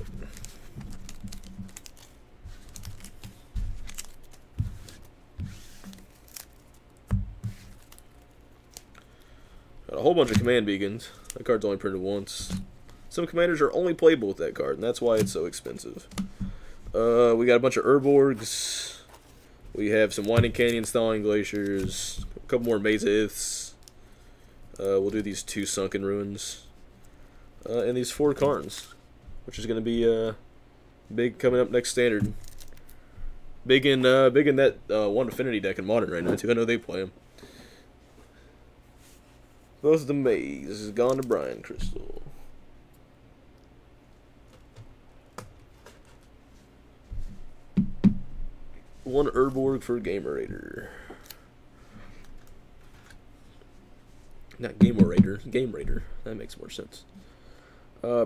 Got a whole bunch of command beacons. That card's only printed once. Some commanders are only playable with that card, and that's why it's so expensive. We got a bunch of Urborgs. We have some Winding Canyon Thawing Glaciers. A couple more Maze Iths. We'll do these two Sunken Ruins. And these four Karns, which is going to be big coming up next standard. Big in that one Affinity deck in Modern right now too. I know they play them. Those are the Maze. This is gone to Brian Crystal. One Urborg for Gamer Raider. Not Gamer Raider, Game Raider. That makes more sense.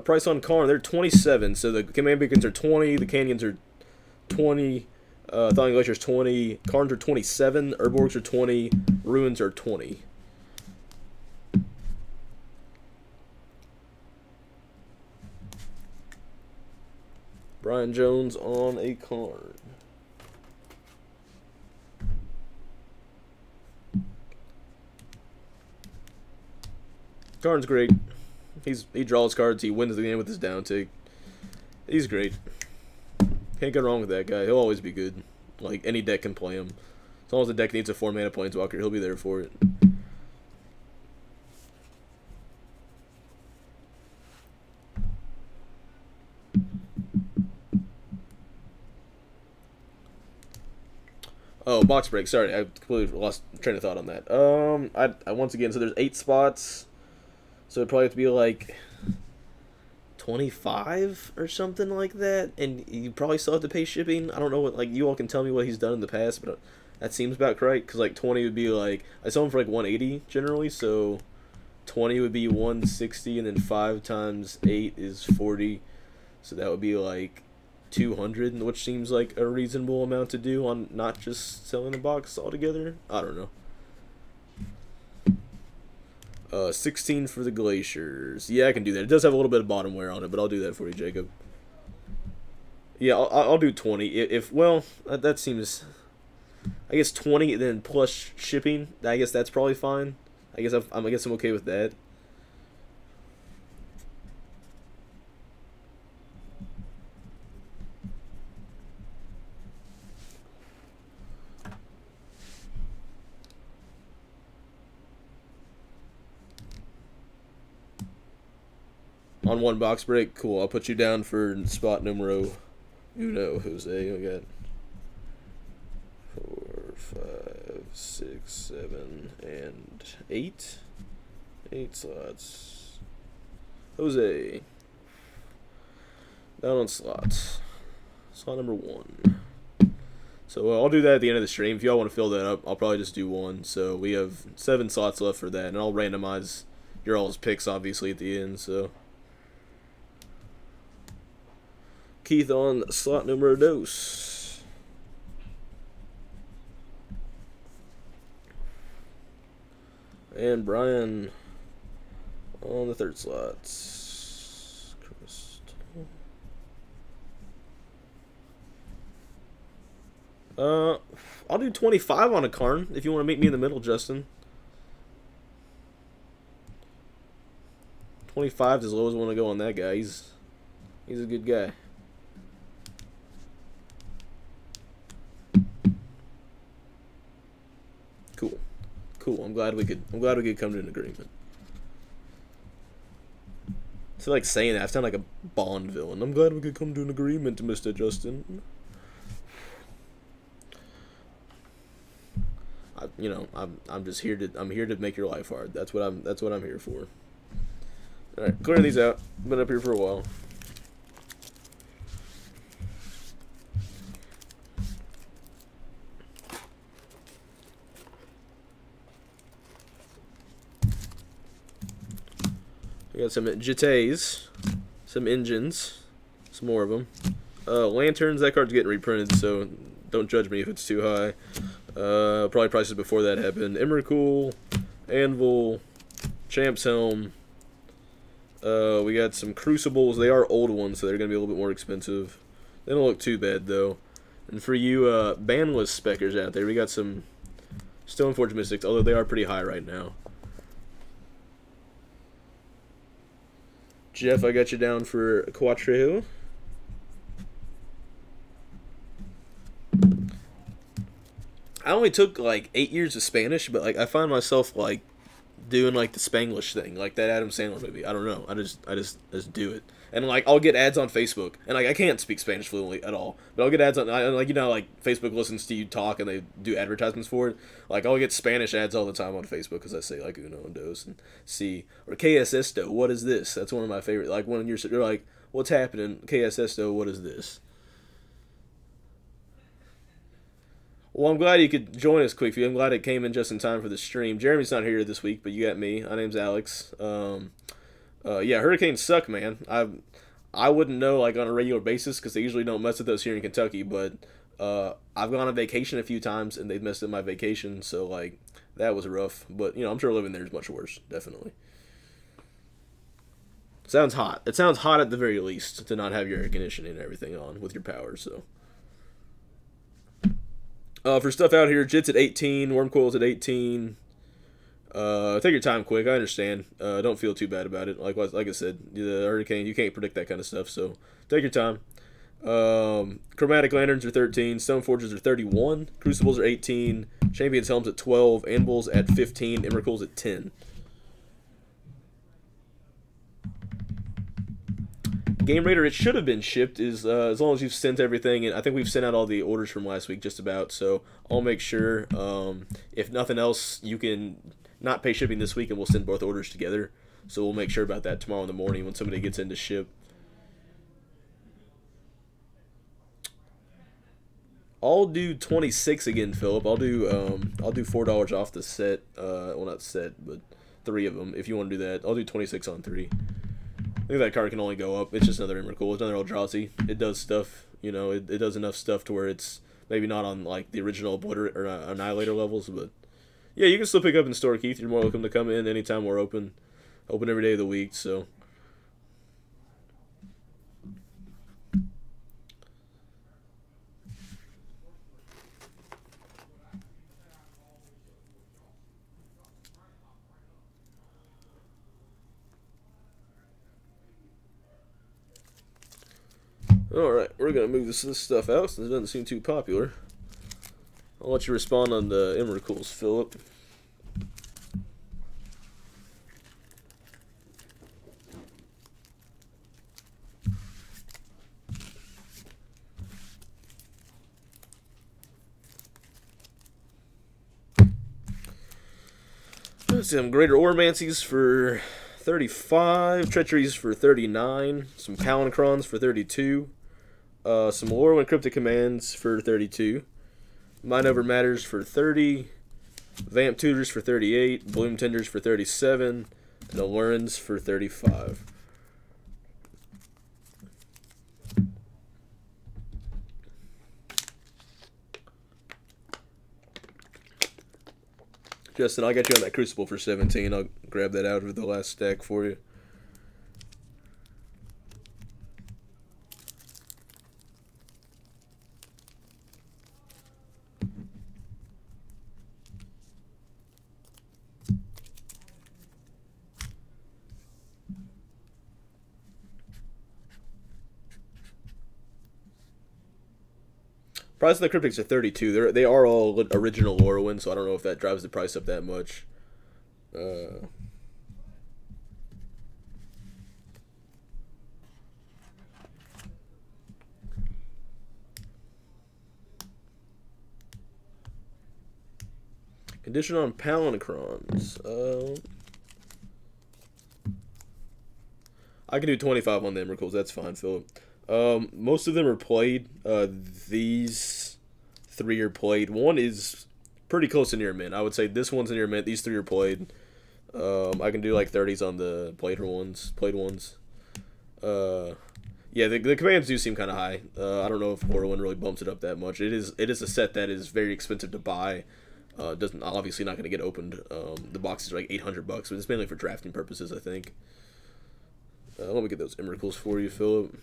Price on Karn, they're 27. So the command beacons are 20, the canyons are 20, Thawing Glaciers 20, Karns are 27, Urborgs are 20, Ruins are 20. Brian Jones on a Karn. Karn's great. He draws cards. He wins the game with his down tick. He's great. Can't go wrong with that guy. He'll always be good. Like, any deck can play him. As long as the deck needs a 4-mana Planeswalker, he'll be there for it. Oh, box break. Sorry, I completely lost train of thought on that. I once again, so there's 8 spots. So it'd probably have to be like 25 or something like that, and you probably still have to pay shipping. I don't know what, like, you all can tell me what he's done in the past, but that seems about right, because like 20 would be like, I sell him for like 180 generally, so 20 would be 160, and then 5 times 8 is 40, so that would be like 200, which seems like a reasonable amount to do on not just selling the box altogether. I don't know. 16 for the Glaciers. Yeah, I can do that. It does have a little bit of bottom wear on it, but I'll do that for you, Jacob. Yeah, I'll do 20. If well, that seems... I guess 20, then plus shipping. I guess that's probably fine. I guess I'm okay with that. On one box break, cool. I'll put you down for spot numero uno, Jose. We got 4, 5, 6, 7, and 8. 8 slots. Jose. Down on slots. Slot number 1. So I'll do that at the end of the stream. If y'all want to fill that up, I'll probably just do 1. So we have 7 slots left for that, and I'll randomize your all's picks, obviously, at the end, so... Keith on slot numero dos. And Brian on the third slot. I'll do 25 on a Karn if you want to meet me in the middle, Justin. 25 is as low as I want to go on that guy. He's a good guy. Cool. Cool. I'm glad we could come to an agreement. I feel like saying that. I sound like a Bond villain. I'm glad we could come to an agreement, Mr. Justin. I'm just here to make your life hard. That's what I'm here for. All right, clearing these out. Been up here for a while. We got some jetés, some engines, some more of them. Lanterns, that card's getting reprinted, so don't judge me if it's too high. Probably prices before that happened. Emrakul, Anvil, Champ's Helm. We got some Crucibles. They are old ones, so they're going to be a little bit more expensive. They don't look too bad, though. And for you banless speckers out there, we got some Stoneforge Mystics, although they are pretty high right now. Jeff, I got you down for Quattro. I only took like 8 years of Spanish, but like I find myself like doing like the Spanglish thing, like that Adam Sandler movie. I don't know. I just do it. And like I'll get ads on Facebook, and like I can't speak Spanish fluently at all, but I'll get ads on like like Facebook listens to you talk and they do advertisements for it. Like I'll get Spanish ads all the time on Facebook because I say like uno and dos and si or ¿Qué es esto? What is this? That's one of my favorite. Like when you're like, what's happening? ¿Qué es esto? What is this? Well, I'm glad you could join us, Quickview. I'm glad it came in just in time for the stream. Jeremy's not here this week, but you got me. My name's Alex. Yeah, hurricanes suck, man. I wouldn't know like on a regular basis because they usually don't mess with us here in Kentucky. But I've gone on vacation a few times and they've messed up my vacation, so like that was rough. But I'm sure living there is much worse, definitely. Sounds hot. It sounds hot at the very least to not have your air conditioning and everything on with your power. So. For stuff out here, Jit's at 18, Wormcoil's at 18. Take your time quick, I understand. Don't feel too bad about it. Like I said, the hurricane, you can't predict that kind of stuff, so take your time. Chromatic Lanterns are 13, Stoneforges are 31, Crucibles are 18, Champion's Helm's at 12, Anvil's at 15, Emrakul's at 10. Game Raider, it should have been shipped as long as you've sent everything, and I think we've sent out all the orders from last week just about, so I'll make sure, if nothing else, you can not pay shipping this week and we'll send both orders together, so we'll make sure about that tomorrow in the morning when somebody gets in to ship. I'll do 26 again, Philip. I'll do $4 off the set, well not set, but 3 of them, if you want to do that. I'll do 26 on 3. I think that card can only go up. It's just another Emrakul. It's another Eldrazi. It does stuff, it does enough stuff to where it's maybe not on like the original Obliterator or Annihilator levels, but Yeah, you can still pick up in store, Keith. You're more welcome to come in anytime we're open. Open every day of the week, so. Alright, we're going to move this stuff out since it doesn't seem too popular. I'll let you respond on the Emrakul's, Philip. Some Greater Oromancies for 35, Treacheries for 39, some Palancrons for 32, some Lorwyn Cryptic Commands for 32, Mind Over Matters for 30, Vamp Tutors for 38, Bloom Tenders for 37, and Allurans for 35. Justin, I'll get you on that Crucible for 17. I'll grab that out of the last stack for you. Price of the Cryptics are 32. They are all original Lorwyn, so I don't know if that drives the price up that much. Condition on Palancrons. I can do 25 on the Emrakuls. That's fine, Philip. Most of them are played. These 3 are played. One is pretty close to near mint. I would say this one's near mint. These 3 are played. I can do like 30s on the played ones. Yeah, the commands do seem kind of high. I don't know if Lorwyn really bumps it up that much. It is a set that is very expensive to buy. Doesn't obviously not going to get opened. The boxes are like $800, but it's mainly for drafting purposes, I think. Let me get those Emrakuls for you, Philip.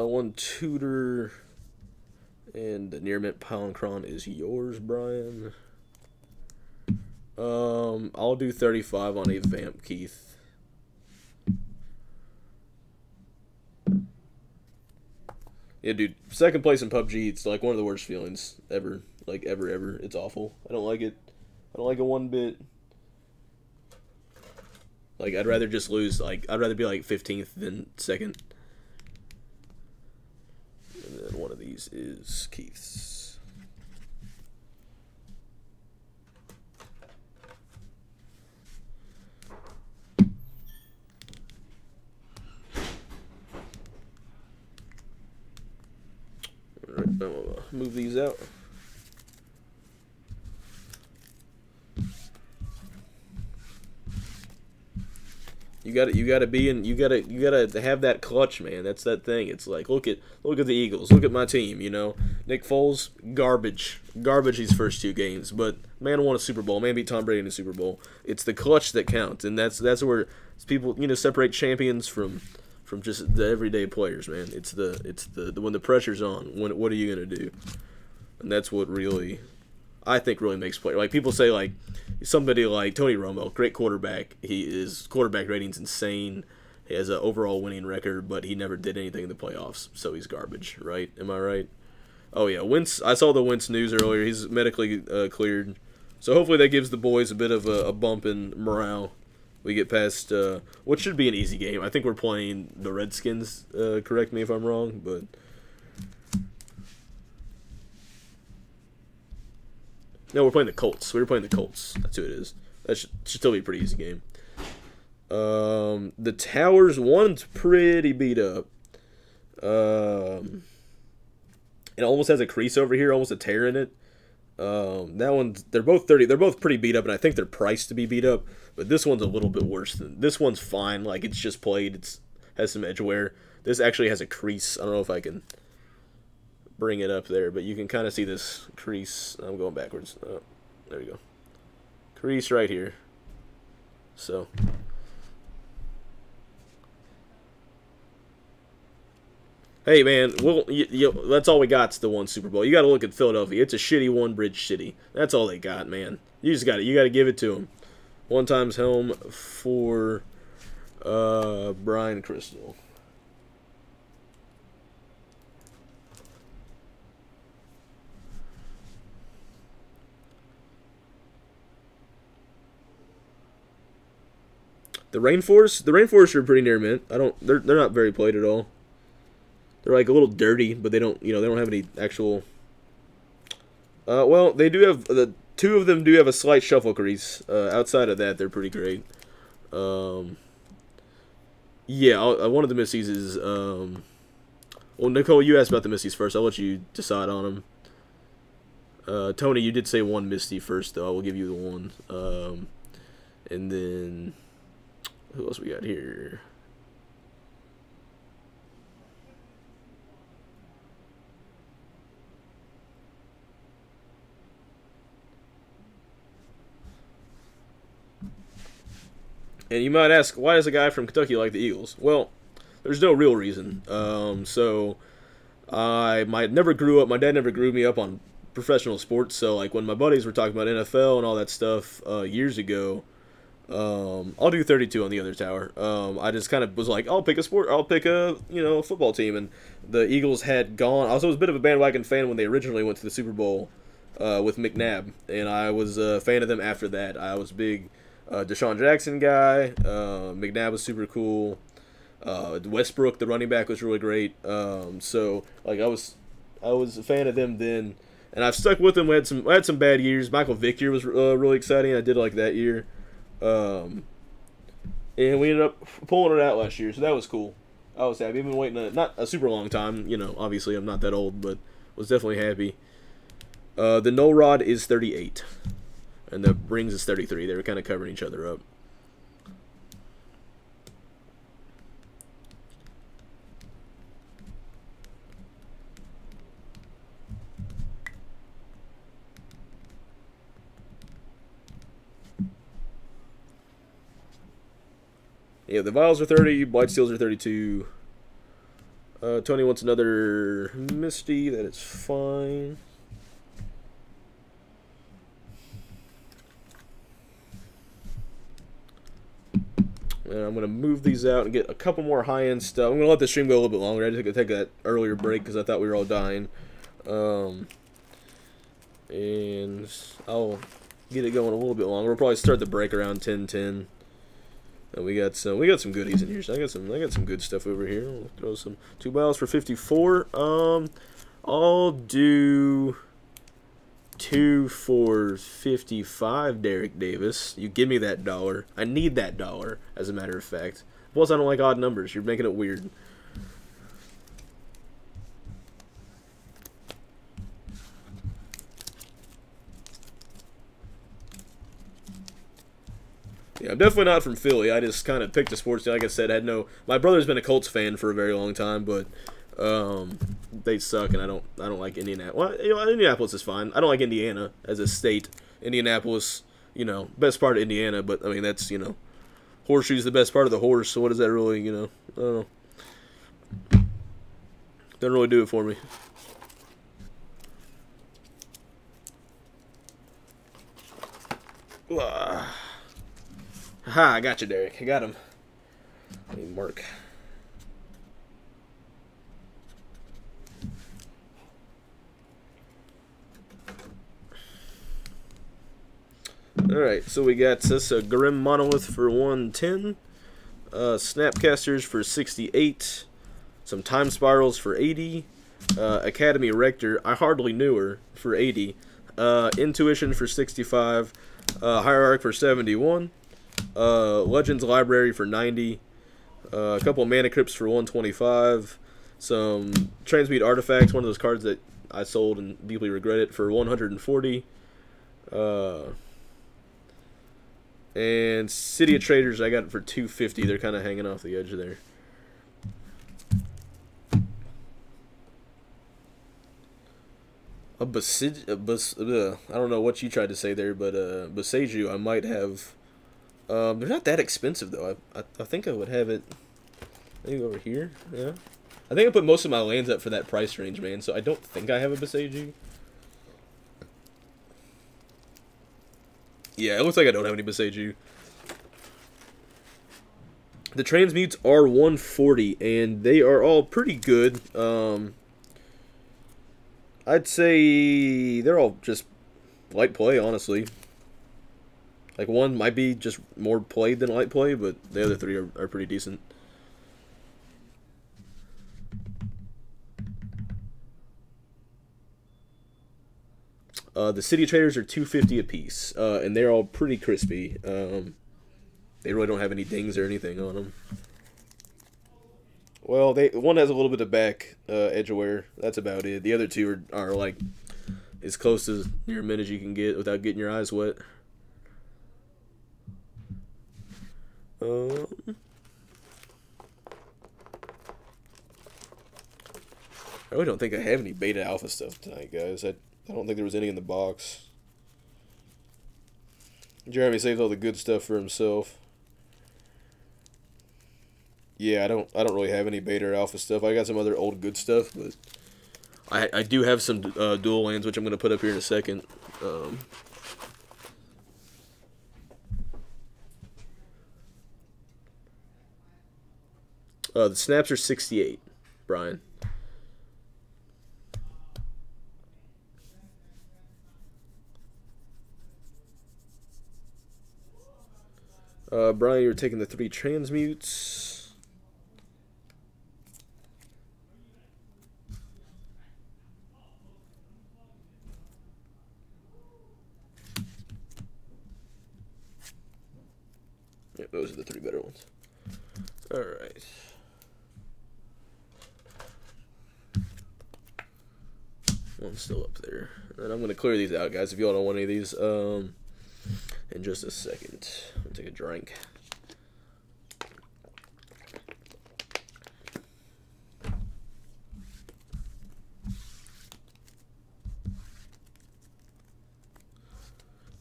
One Tutor and the near mint Palancron is yours, Brian. I'll do 35 on a Vamp, Keith. Yeah, dude, second place in PUBG, it's like one of the worst feelings ever. Like, ever. It's awful. I don't like it. I don't like it one bit. Like, I'd rather just lose, like, I'd rather be like 15th than second. And then one of these is Keith's. Alright, I'll move these out. You gotta have that clutch, man. That's that thing. It's like look at the Eagles, look at my team. You know, Nick Foles, garbage these first 2 games, but man won a Super Bowl. Man beat Tom Brady in a Super Bowl. It's the clutch that counts, and that's where people separate champions from just the everyday players, man. It's the when the pressure's on. What are you gonna do? And that's what really, I think, really makes play. Like people say, like somebody like Tony Romo, great quarterback. His quarterback rating's insane. He has an overall winning record, but he never did anything in the playoffs, so he's garbage, right? Am I right? Oh yeah, Wentz. I saw the Wentz news earlier. He's medically cleared, so hopefully that gives the boys a bit of a bump in morale. We get past what should be an easy game. I think we're playing the Redskins. Correct me if I'm wrong, but. No, we're playing the Colts. We were playing the Colts. That's who it is. That should still be a pretty easy game. The Towers, one's pretty beat up. It almost has a crease over here, almost a tear in it. That one's they're both 30. They're both pretty beat up, and I think they're priced to be beat up. But this one's a little bit worse than this one's fine. Like it's just played. It's has some edge wear. This actually has a crease. I don't know if I can bring it up there, but you can kind of see this crease. I'm going backwards. Oh, there we go. Crease right here. So. Hey man, well, that's all we got's the one Super Bowl. You got to look at Philadelphia. It's a shitty one bridge city. That's all they got, man. You just got it. You got to give it to them. One times helm for Brian Crystal. The Rainforests are pretty near mint. They're not very played at all. They're like a little dirty, but they don't, they don't have any actual. Well, they do have the two of them do have a slight shuffle crease. Outside of that, they're pretty great. Yeah, one of the Missies is. Well, Nicole, you asked about the Missies first. I'll let you decide on them. Tony, you did say one Misty first, though. I will give you the one. And then who else we got here? And you might ask, why does a guy from Kentucky like the Eagles? Well, there's no real reason. So I never grew up. My dad never grew me up on professional sports. So like when my buddies were talking about NFL and all that stuff years ago, I'll do 32 on the other tower. I just kind of was like, I'll pick a sport. I'll pick a football team. And the Eagles had gone. I was a bit of a bandwagon fan when they originally went to the Super Bowl with McNabb, and I was a fan of them after that. I was big. Deshaun Jackson guy. McNabb was super cool. Westbrook, the running back, was really great. So like I was a fan of them then, and I've stuck with them. I had some bad years. Michael Vick year was really exciting. I did like that year, and we ended up pulling it out last year, so that was cool. I was happy. I've been waiting not a super long time. Obviously I'm not that old, but was definitely happy. The null rod is 38. And the rings is 33. They were kind of covering each other up. Yeah, the vials are 30. Blight steels are 32. Tony wants another Misty. That is fine. And I'm going to move these out and get a couple more high-end stuff. I'm going to let the stream go a little bit longer. I had to take that earlier break because I thought we were all dying. And I'll get it going a little bit longer. We'll probably start the break around 10:10. And we got some goodies in here. So I got some good stuff over here. We'll throw some 2 vials for 54. I'll do 2 for 55, Derek Davis. You give me that $1. I need that $1, as a matter of fact. Plus, I don't like odd numbers. You're making it weird. Yeah, I'm definitely not from Philly. I just kind of picked a sports team. Like I said, my brother's been a Colts fan for a very long time, but they suck, and I don't like Indianapolis. Well, Indianapolis is fine. I don't like Indiana as a state. Indianapolis, best part of Indiana, but I mean that's horseshoe's the best part of the horse. So what does that really, I don't know. Doesn't really do it for me. Ha! I got you, Derek. I got him. Let me mark. Alright, so we got this Grim Monolith for 110, Snapcasters for 68, some Time Spirals for 80, Academy Rector, I hardly knew her, for 80, Intuition for 65, Hierarch for 71, Legends Library for 90, a couple of Mana Crypts for 125, some Transmute Artifacts, one of those cards that I sold and deeply regret it, for 140. And City of Traders, I got it for 250. They're kind of hanging off the edge there. I don't know what you tried to say there, but Boseiju I might have. They're not that expensive though. I think I would have it. Maybe over here. Yeah. I think I put most of my lands up for that price range, man. So I don't think I have a Boseiju. Yeah, it looks like I don't have any Boseiju. The transmutes are 140, and they are all pretty good. I'd say they're all just light play, honestly. Like, one might be just more played than light play, but the other three are pretty decent. The City Traders are 250 a piece, and they're all pretty crispy. They really don't have any dings or anything on them. Well, one has a little bit of back edge wear. That's about it. The other two are like as close to near mint as you can get without getting your eyes wet. I really don't think I have any beta alpha stuff tonight, guys. I don't think there was any in the box. Jeremy saves all the good stuff for himself. Yeah, I don't really have any beta or alpha stuff. I got some other old good stuff, but I do have some dual lands, which I'm going to put up here in a second. The snaps are 68, Brian. Brian, you're taking the 3 transmutes. Yep, those are the 3 better ones. All right. One's still up there. And I'm going to clear these out, guys, if y'all don't want any of these. In just a second. I'm going to take a drink.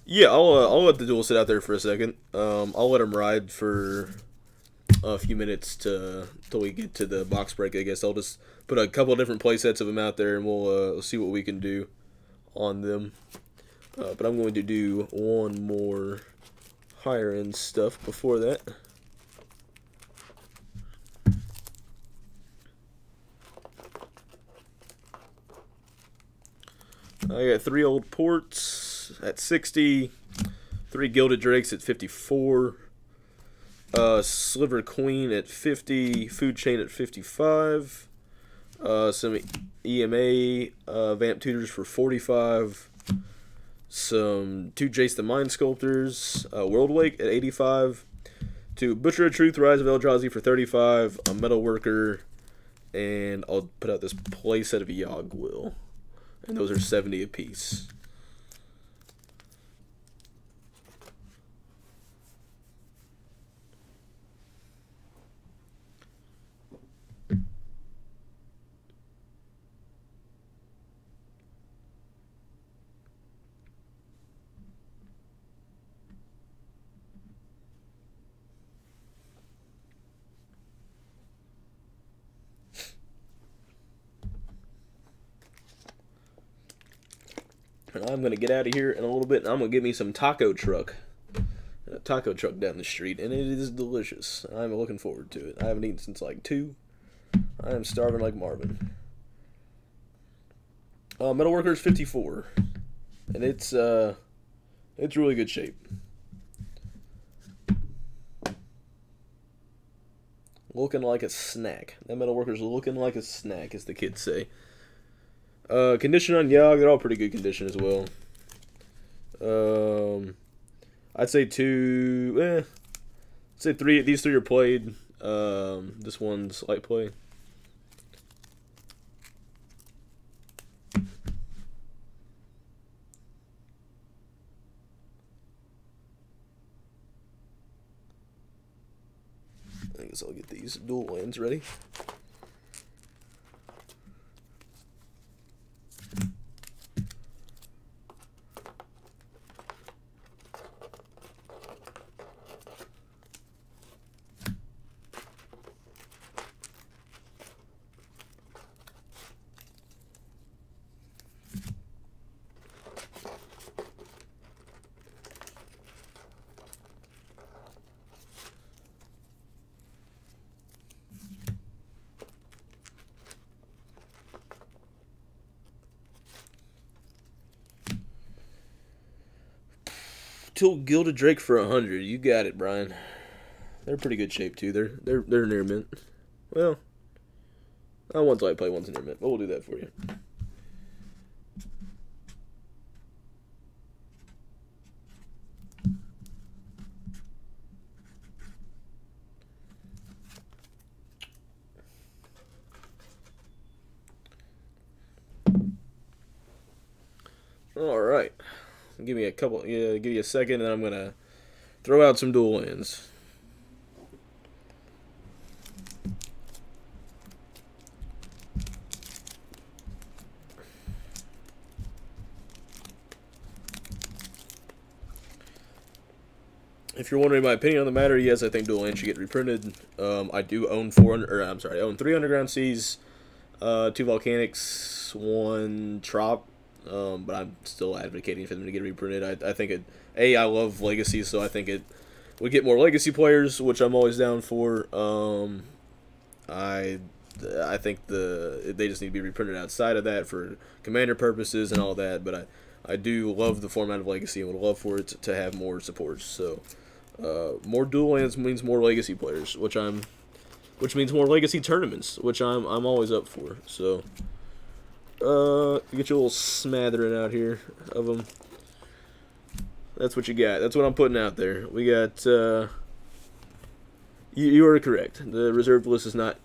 Yeah, I'll let the duel sit out there for a second. I'll let them ride for a few minutes till we get to the box break. I guess I'll just put a couple of different play sets of them out there, and we'll see what we can do on them. But I'm going to do one more higher end stuff before that. I got 3 old ports at 60, 3 gilded drakes at 54, sliver queen at 50, food chain at 55, some EMA vamp tutors for 45, some 2 Jace the Mind Sculptors, World Wake at 85, 2 Butcher of Truth, Rise of Eldrazi for 35, a Metal Worker, and I'll put out this play set of Yogg-Will. And those are 70 apiece. And I'm going to get out of here in a little bit, and I'm going to get me some taco truck. A taco truck down the street, and it is delicious. I'm looking forward to it. I haven't eaten since like 2. I am starving like Marvin. Metalworkers 54. And it's really good shape. Looking like a snack. That Metalworker's looking like a snack, as the kids say. Condition on Yogg, they're all pretty good condition as well. I'd say 2, I'd say 3, these 3 are played. This one's light play. I guess I'll get these dual lands ready. Till Gilded Drake for 100. You got it, Brian. They're pretty good shape too. They're near mint. Well, I want to play one's near mint, but we'll do that for you. All right. Give me a couple. Yeah, give you a second, and I'm gonna throw out some dual lands. If you're wondering my opinion on the matter, yes, I think dual lands should get reprinted. I do own 400, or I'm sorry, I own 3 Underground Seas, 2 Volcanics, 1 Trop. But I'm still advocating for them to get reprinted. I think I love Legacy, so I think it would get more Legacy players, which I'm always down for. I think they just need to be reprinted outside of that for Commander purposes and all that. But I do love the format of Legacy and would love for it to have more supports. So more dual lands means more Legacy players, which means more Legacy tournaments, which I'm always up for. So. Get your little smattering out here of them. That's what you got. That's what I'm putting out there. We got, you are correct. The reserved list is not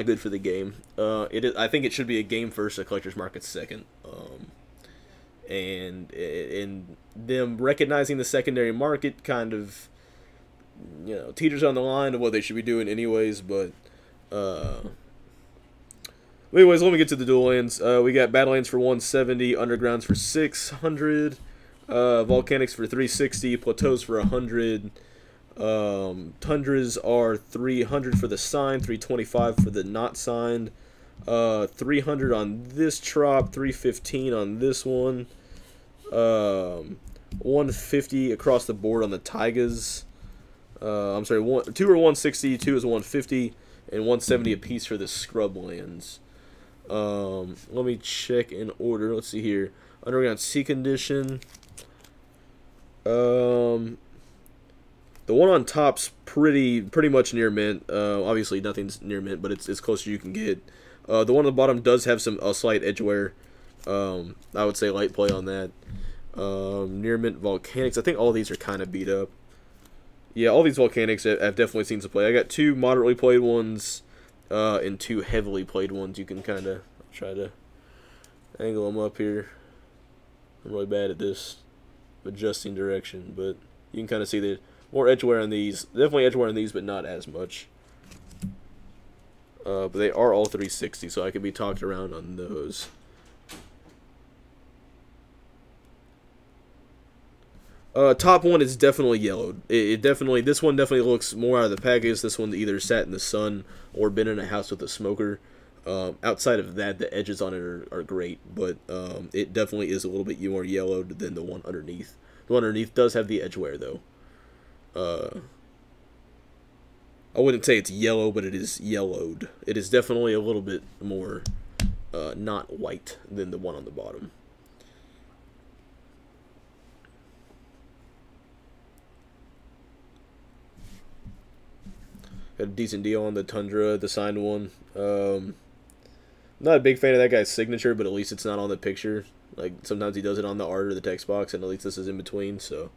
good for the game. I think it should be a game first, a collector's market second. And them recognizing the secondary market kind of, teeters on the line of what they should be doing anyways, but, anyways, let me get to the dual lands. We got Battlelands for 170, Undergrounds for 600, Volcanics for 360, Plateaus for 100, Tundras are 300 for the signed, 325 for the not signed, 300 on this Trop, 315 on this one, 150 across the board on the Taigas. I'm sorry, 2 are 160, 2 is 150, and 170 apiece for the Scrub lands. Let me check in order. Let's see here. Underground Sea Condition. The one on top's pretty much near mint. Obviously nothing's near mint, but it's as close as you can get. The one on the bottom does have a slight edge wear. I would say light play on that. Near mint Volcanics. I think all these are kind of beat up. Yeah, all these Volcanics have definitely seen some play. I got 2 moderately played ones. And 2 heavily played ones. You can kind of try to angle them up here. I'm really bad at this adjusting direction, but you can kind of see the more edge wear on these. Definitely edge wear on these, but not as much. But they are all 360, so I can be talked around on those. Top one is definitely yellowed. This one definitely looks more out of the package. This one either sat in the sun or been in a house with a smoker. Outside of that, the edges on it are great, but it definitely is a little bit more yellowed than the one underneath. The one underneath does have the edge wear, though. I wouldn't say it's yellow, but it is yellowed. It is definitely a little bit more not white than the one on the bottom. Got a decent deal on the Tundra, the signed one. Not a big fan of that guy's signature, but at least it's not on the picture. Like, sometimes he does it on the art or the text box, and at least this is in between, so.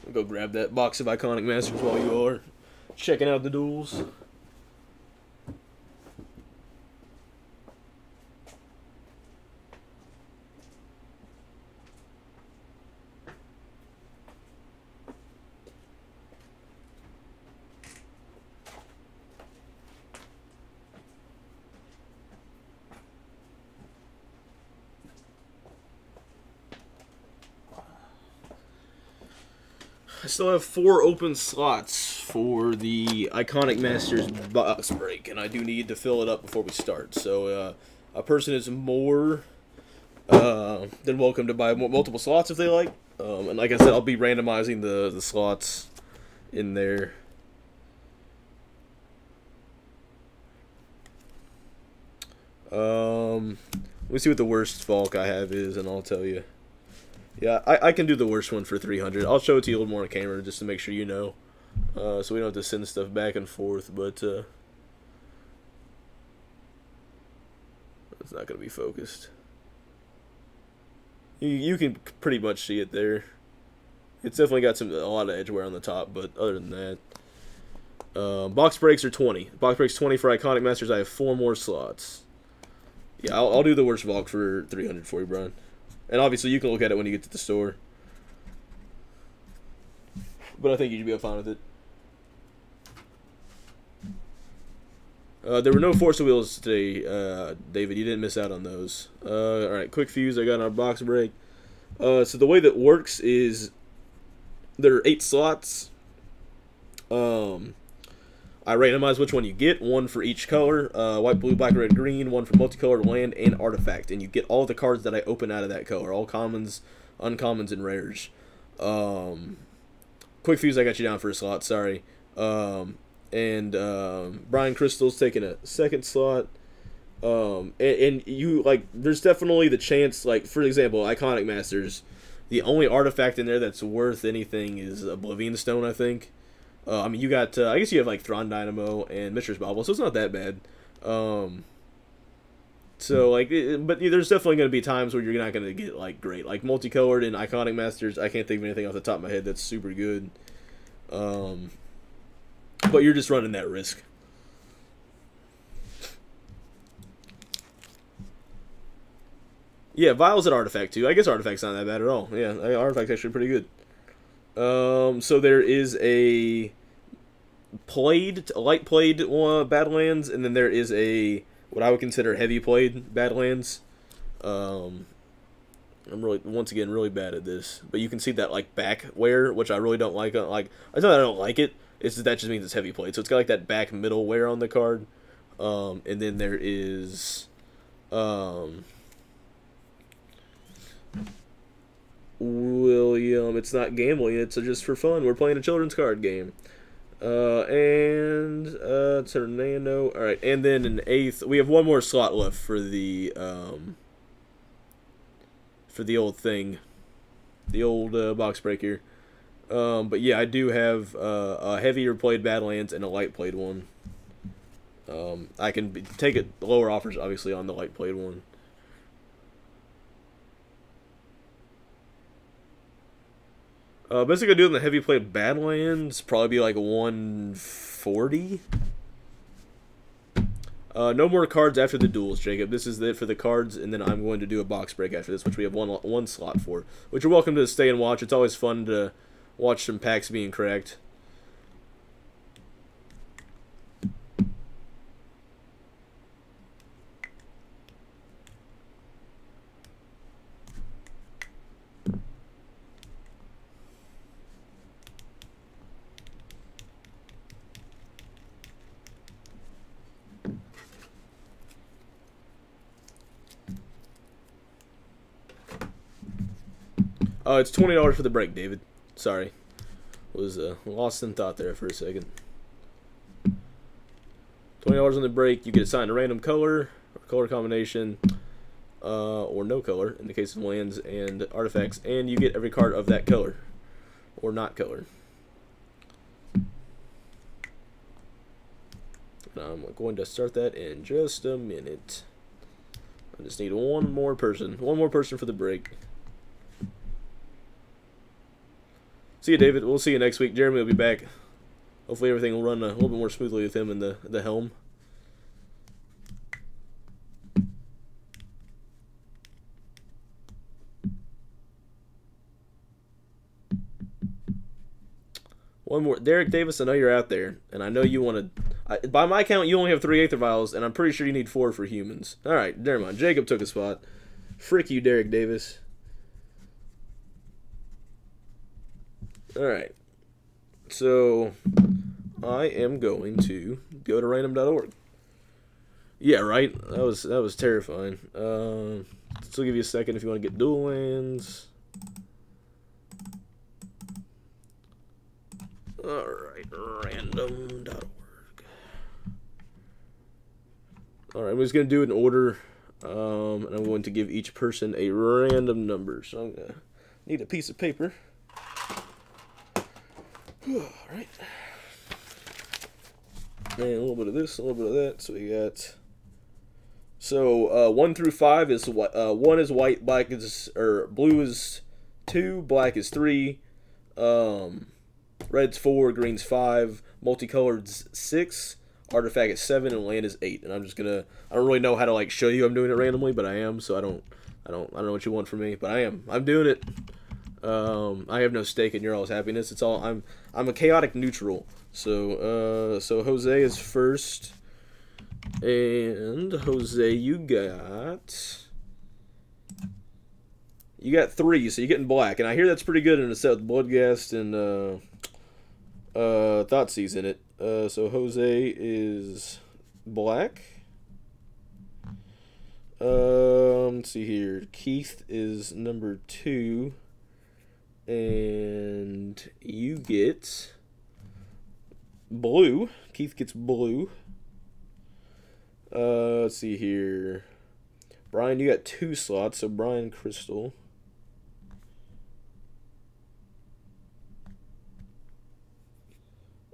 I'll go grab that box of Iconic Masters while you are checking out the duels. I still have 4 open slots for the Iconic Masters box break, and I do need to fill it up before we start. So a person is more than welcome to buy multiple slots if they like. And like I said, I'll be randomizing the slots in there. Let me see what the worst Falk I have is, and I'll tell you. Yeah, I can do the worst one for 300. I'll show it to you a little more on camera just to make sure you know. So we don't have to send stuff back and forth, but it's not going to be focused. You can pretty much see it there. It's definitely got a lot of edge wear on the top, but other than that. Box breaks are 20. Box breaks 20 for Iconic Masters. I have 4 more slots. Yeah, I'll do the worst Valk for 300 for you, Brian. And obviously, you can look at it when you get to the store. But I think you should be fine with it. There were no Force Wheels today, David. You didn't miss out on those. Alright, quick fuse I got on our box break. So the way that works is there are 8 slots. I randomize which one you get, 1 for each color, white, blue, black, red, green, 1 for multicolored, land, and artifact, and you get all the cards that I open out of that color, all commons, uncommons, and rares. Quick fuse, I got you down for a slot, sorry. Brian Crystal's taking a second slot. And you, like, there's definitely the chance, like, for example, Iconic Masters, the only artifact in there that's worth anything is Oblivion Stone, I think. I mean, you got, I guess you have, like, Thrawn Dynamo and Mistress Bauble, so it's not that bad. So, like, but there's definitely going to be times where you're not going to get, like, great. Like, Multicolored and Iconic Masters, I can't think of anything off the top of my head that's super good. But you're just running that risk. Yeah, Vial's an artifact, too. I guess Artifact's not that bad at all. Yeah, Artifact's actually pretty good. So there is a light played Badlands, and then there is a what I would consider heavy played Badlands. I'm really, once again, really bad at this, but you can see that like back wear, which I really don't like. Like, I thought I don't like it. It's just, that just means it's heavy played, so it's got like that back middle wear on the card. And then there is William, it's not gambling, it's just for fun. We're playing a children's card game. It's Hernando. Alright, and then an 8th. We have 1 more slot left for the old thing. The old box break here. But yeah, I do have a heavier played Badlands and a light played one. I can take it lower offers, obviously, on the light played one. Basically, doing the heavy played Badlands probably be like 140. No more cards after the duels, Jacob. This is it for the cards, and then I'm going to do a box break after this, which we have one slot for. Which you're welcome to stay and watch. It's always fun to watch some packs being cracked. It's $20 for the break, David. Sorry. Was lost in thought there for a second. $20 on the break. You get assigned a random color, or color combination, or no color in the case of lands and artifacts, and you get every card of that color, or not color. I'm going to start that in just a minute. I just need one more person for the break. See you, David. We'll see you next week. Jeremy will be back. Hopefully everything will run a little bit more smoothly with him in the helm. One more. Derek Davis, I know you're out there, and I know you want to... By my count, you only have 3 Aether Vials, and I'm pretty sure you need 4 for humans. Alright, never mind. Jacob took a spot. Frick you, Derek Davis. Alright. So, I am going to go to random.org. Yeah, right? That was terrifying. Still give you a second if you want to get dual lands. Alright, random.org. Alright, I'm just going to do it in order. And I'm going to give each person a random number. So I'm going to need a piece of paper. Alright. And a little bit of this, a little bit of that. So we got... So, 1 through 5 is... 1 is white, black is... Or blue is 2, black is 3. Red's 4, green's 5, multicolored's 6, artifact is 7, and land is 8. And I'm just gonna, I don't really know how to like show you I'm doing it randomly, but I am. So I don't know what you want from me, but I am. I'm doing it. I have no stake in your all's happiness. It's all I'm a chaotic neutral. So so Jose is first, and Jose, you got 3, so you're getting black, and I hear that's pretty good in a set with Bloodghast and Thoughtseize in it. So Jose is black. Let's see here. Keith is number 2, and you get blue. Keith gets blue. Let's see here. Brian, you got 2 slots, so Brian Crystal.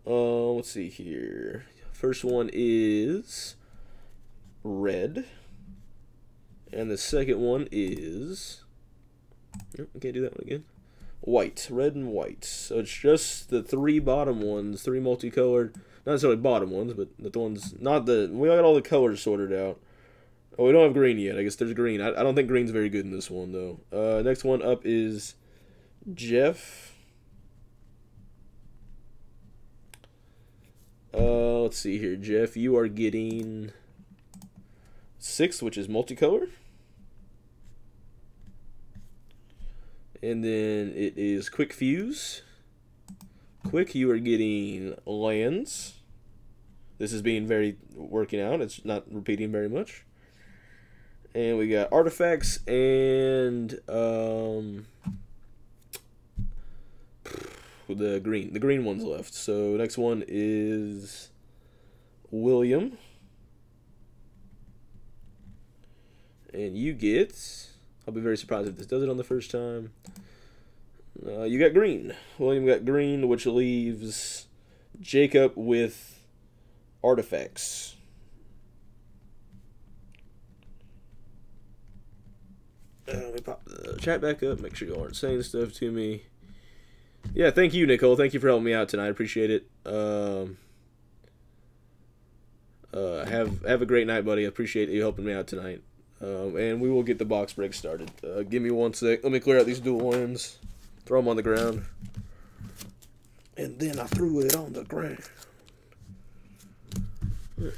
Let's see here. First one is red. And the second one is... Oh, I can't do that one again. White. Red and white. So it's just the 3 bottom ones, 3 multicolored. Not necessarily bottom ones, but the ones... Not the... We got all the colors sorted out. Oh, we don't have green yet. I guess there's green. I don't think green's very good in this one, though. Next one up is Jeff. Let's see here, Jeff. You are getting 6, which is multicolor. And then it is Quick Fuse. Quick, you are getting lands. This is being working out. It's not repeating very much. And we got artifacts and the green one's left. So next one is William, and you get, I'll be very surprised if this does it on the first time. You got green. William got green, which leaves Jacob with artifacts. Let me pop the chat back up, make sure you aren't saying stuff to me. Yeah, thank you, Nicole. Thank you for helping me out tonight. I appreciate it. Have a great night, buddy. I appreciate you helping me out tonight. And we will get the box break started. Give me 1 sec. Let me clear out these dual lands. Throw them on the ground. And then I threw it on the ground. All right.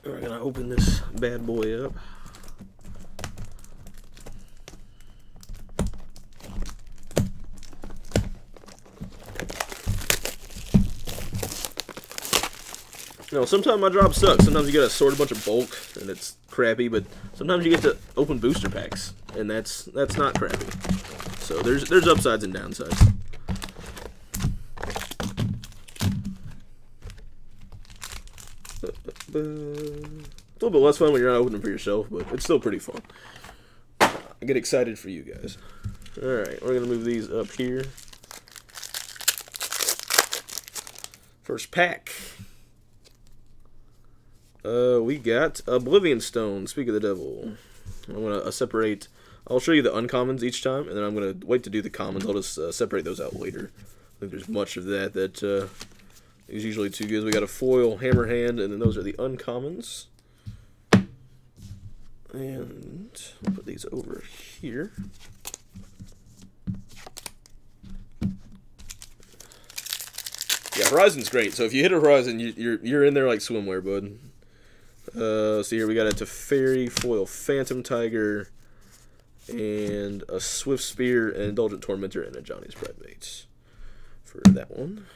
We're gonna open this bad boy up. You know, sometimes my job sucks. Sometimes you gotta sort a bunch of bulk, and it's crappy. But sometimes you get to open booster packs, and that's not crappy. So there's upsides and downsides. It's a little bit less fun when you're not opening for yourself, but it's still pretty fun. I get excited for you guys. Alright, we're going to move these up here. First pack. We got Oblivion Stone, Speak of the Devil. I'm going to separate... I'll show you the uncommons each time, and then I'm going to wait to do the commons. I'll just separate those out later. I think there's much of that is usually too good. We got a foil Hammerhand, and then those are the uncommons. And I'll put these over here. Yeah, Horizon's great. So if you hit a Horizon, you're in there like swimwear, bud. See here we got a Teferi foil Phantom Tiger, and a Swift Spear, an Indulgent Tormentor, and a Johnny's Bridemates for that one.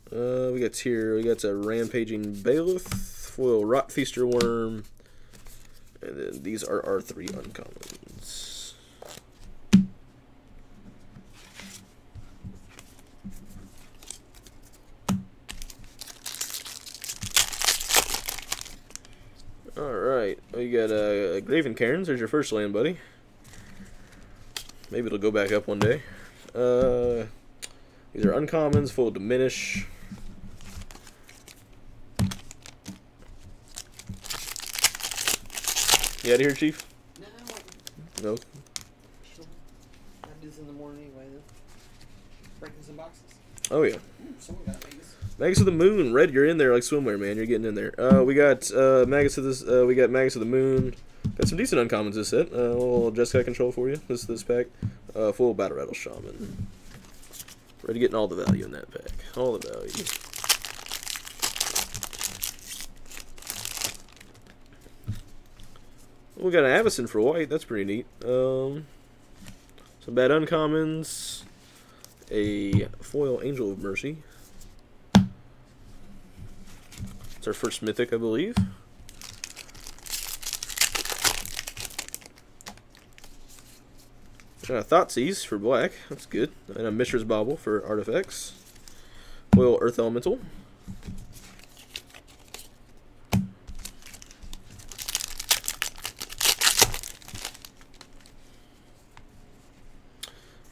We got a Rampaging Bailiff, foil Rot Feaster Worm, and then these are our 3 uncommons. Alright, we got Graven Cairns. There's your first land, buddy. Maybe it'll go back up one day. These are uncommons, full Diminish. You out of here, Chief? No. I do this in the morning anyway. Breaking some boxes. Oh yeah. Someone got Vegas. Magus of the Moon, Red. You're in there like swimwear, man. You're getting in there. We got Magus of this. We got Magus of the Moon. Got some decent uncommons this set. A little Jeskai control for you. This pack. Full Battle Rattle Shaman. Ready getting all the value in that pack. All the value. We got an Avacyn for white. That's pretty neat. Some bad uncommons. A foil Angel of Mercy. It's our first mythic, I believe. Thoughtseize for black. That's good. And a Mishra's Bauble for artifacts. Foil Earth Elemental.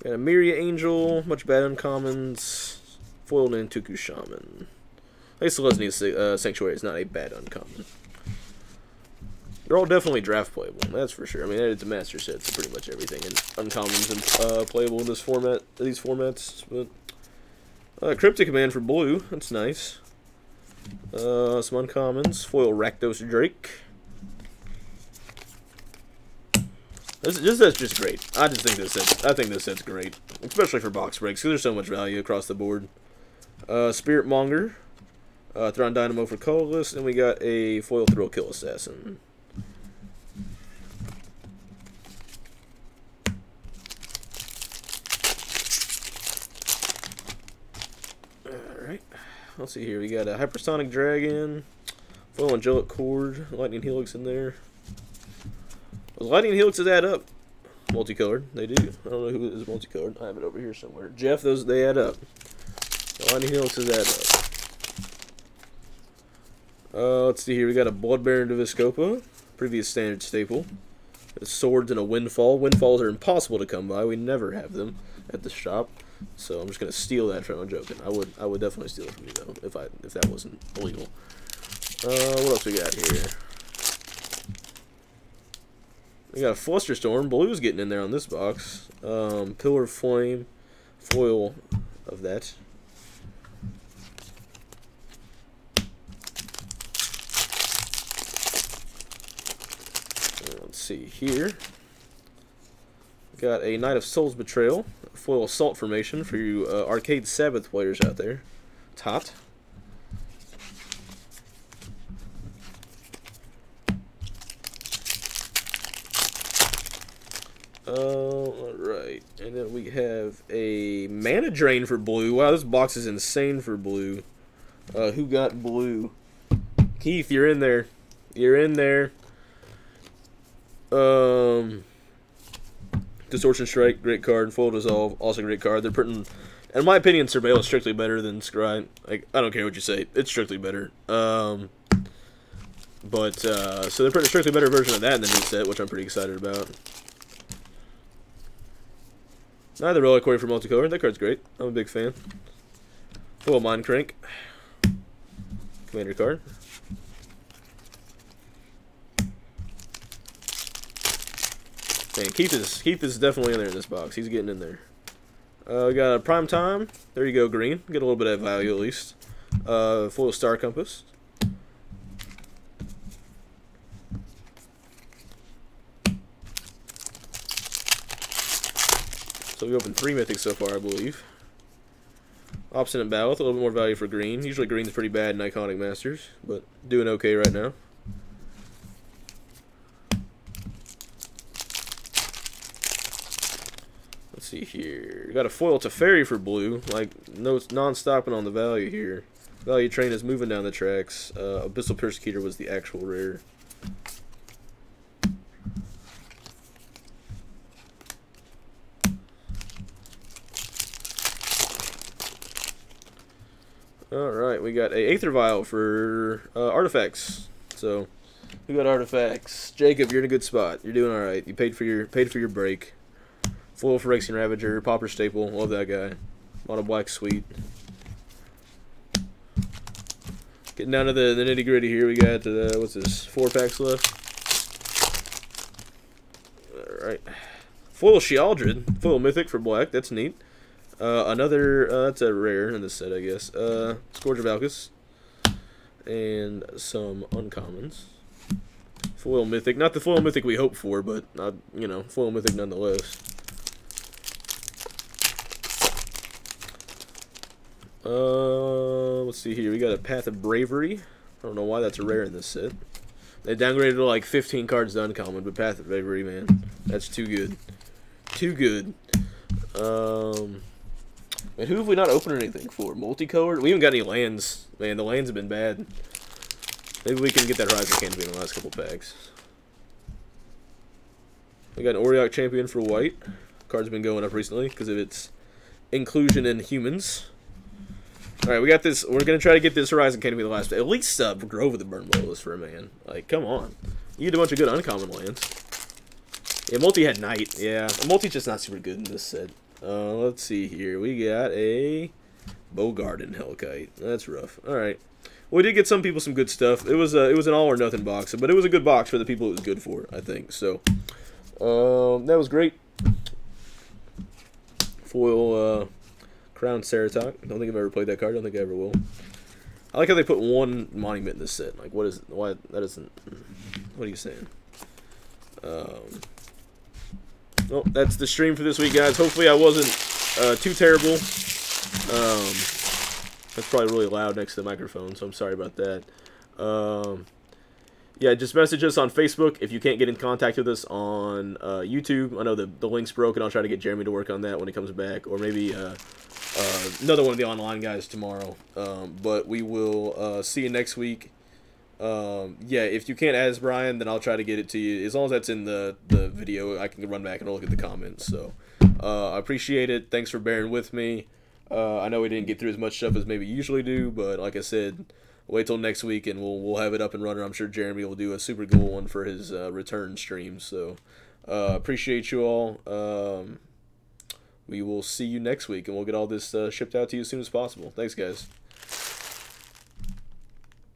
Got a Myria Angel, much bad uncommons, foiled Nantuku Shaman. I guess the Lesney Sanctuary is not a bad uncommon. They're all definitely draft playable, that's for sure. I mean, it's a master set, so pretty much everything in uncommons and playable in this format, these formats. But Cryptic Command for blue, that's nice. Some uncommons, foil Rakdos Drake. This set's just great. I think this set's great, especially for box breaks, because there's so much value across the board. Spirit Monger, Thrawn Dynamo for colorless, and we got a foil Thrill Kill Assassin. All right, let's see here. We got a Hypersonic Dragon, foil Angelic Cord, Lightning Helix in there. Those Lightning Helixes add up. Multicolored, they do. I don't know who is multicolored. I have it over here somewhere. Jeff, they add up. The Lightning Helixes add up. Let's see here. We got a Blood Baron de Viscopa, previous standard staple. Swords and a Windfall. Windfalls are impossible to come by. We never have them at the shop. So I'm just gonna steal that from. I'm joking. I would definitely steal it from you though if that wasn't illegal. What else we got here? We got a Flusterstorm. Blue's getting in there on this box. Pillar of Flame, foil of that. Let's see here. We got a Knight of Soul's Betrayal, foil Assault Formation for you Arcade Sabbath players out there. It's hot. Alright, and then we have a Mana Drain for blue. Wow, this box is insane for blue. Who got blue? Keith, you're in there. You're in there. Distortion Strike, great card. Full Dissolve, also great card. They're putting, in my opinion, Surveil is strictly better than Scry. Like, I don't care what you say. It's strictly better. So they're putting a strictly better version of that in the new set, which I'm pretty excited about. Neither Reliquary for multicolor. That card's great. I'm a big fan. Foil Mind Crank. Commander card. Man, Keith is definitely in there in this box. He's getting in there. We got a Prime Time. There you go, green. Get a little bit of value at least. Foil Star Compass. So we opened 3 mythics so far, I believe. Obstinate Ballot, a little bit more value for green. Usually green's pretty bad in Iconic Masters, but doing okay right now. Let's see here. Got a foil Teferi for blue. Like, no non-stopping on the value here. Value train is moving down the tracks. Abyssal Persecutor was the actual rare. Alright, we got a Aether Vial for artifacts. So, we got artifacts. Jacob, you're in a good spot. You're doing alright. You paid for your break. Foil Phyrexian Ravager, Pauper Staple, love that guy. Mono Black, sweet. Getting down to the nitty gritty here, we got, what's this, 4 packs left. Alright. Foil Shealdred, Foil Mythic for black, that's neat. Another, that's a rare in this set, I guess. Scourge of Alcus. And some uncommons. Foil Mythic, not the Foil Mythic we hoped for, but, you know, Foil Mythic nonetheless. Let's see here. We got a Path of Bravery. I don't know why that's a rare in this set. They downgraded to like 15 cards to uncommon, but Path of Bravery, man, that's too good. Too good. And who have we not opened anything for? Multicolored? We haven't got any lands. Man, the lands have been bad. Maybe we can get that Horizon Canopy in the last couple packs. We got an Auriok Champion for white. Card's been going up recently because of its inclusion in humans. Alright, we got this. We're going to try to get this Horizon Canopy the last. At least Grove of the Burn Bolas for a man. Like, come on. You get a bunch of good uncommon lands. Yeah, multi had Knight. Yeah, multi's just not super good in this set. Let's see here. We got a Bogarden Hellkite. That's rough. Alright. Well, we did get some people some good stuff. It was an all or nothing box, but it was a good box for the people it was good for, I think. So, that was great. Foil, Crown Ceratok. Don't think I've ever played that card. Don't think I ever will. I like how they put one monument in this set. Like, what is... Why... That isn't... What are you saying? Well, that's the stream for this week, guys. Hopefully I wasn't too terrible. That's probably really loud next to the microphone, so I'm sorry about that. Yeah, just message us on Facebook if you can't get in contact with us on YouTube. I know the link's broken. I'll try to get Jeremy to work on that when he comes back, or maybe another one of the online guys tomorrow. But we will see you next week. Yeah, if you can't add as Brian, then I'll try to get it to you. As long as that's in the video, I can run back and look at the comments. So, I appreciate it. Thanks for bearing with me. I know we didn't get through as much stuff as maybe usually do, but like I said, wait till next week and we'll have it up and running. I'm sure Jeremy will do a super cool one for his return stream. So, appreciate you all. We will see you next week, and we'll get all this shipped out to you as soon as possible. Thanks, guys.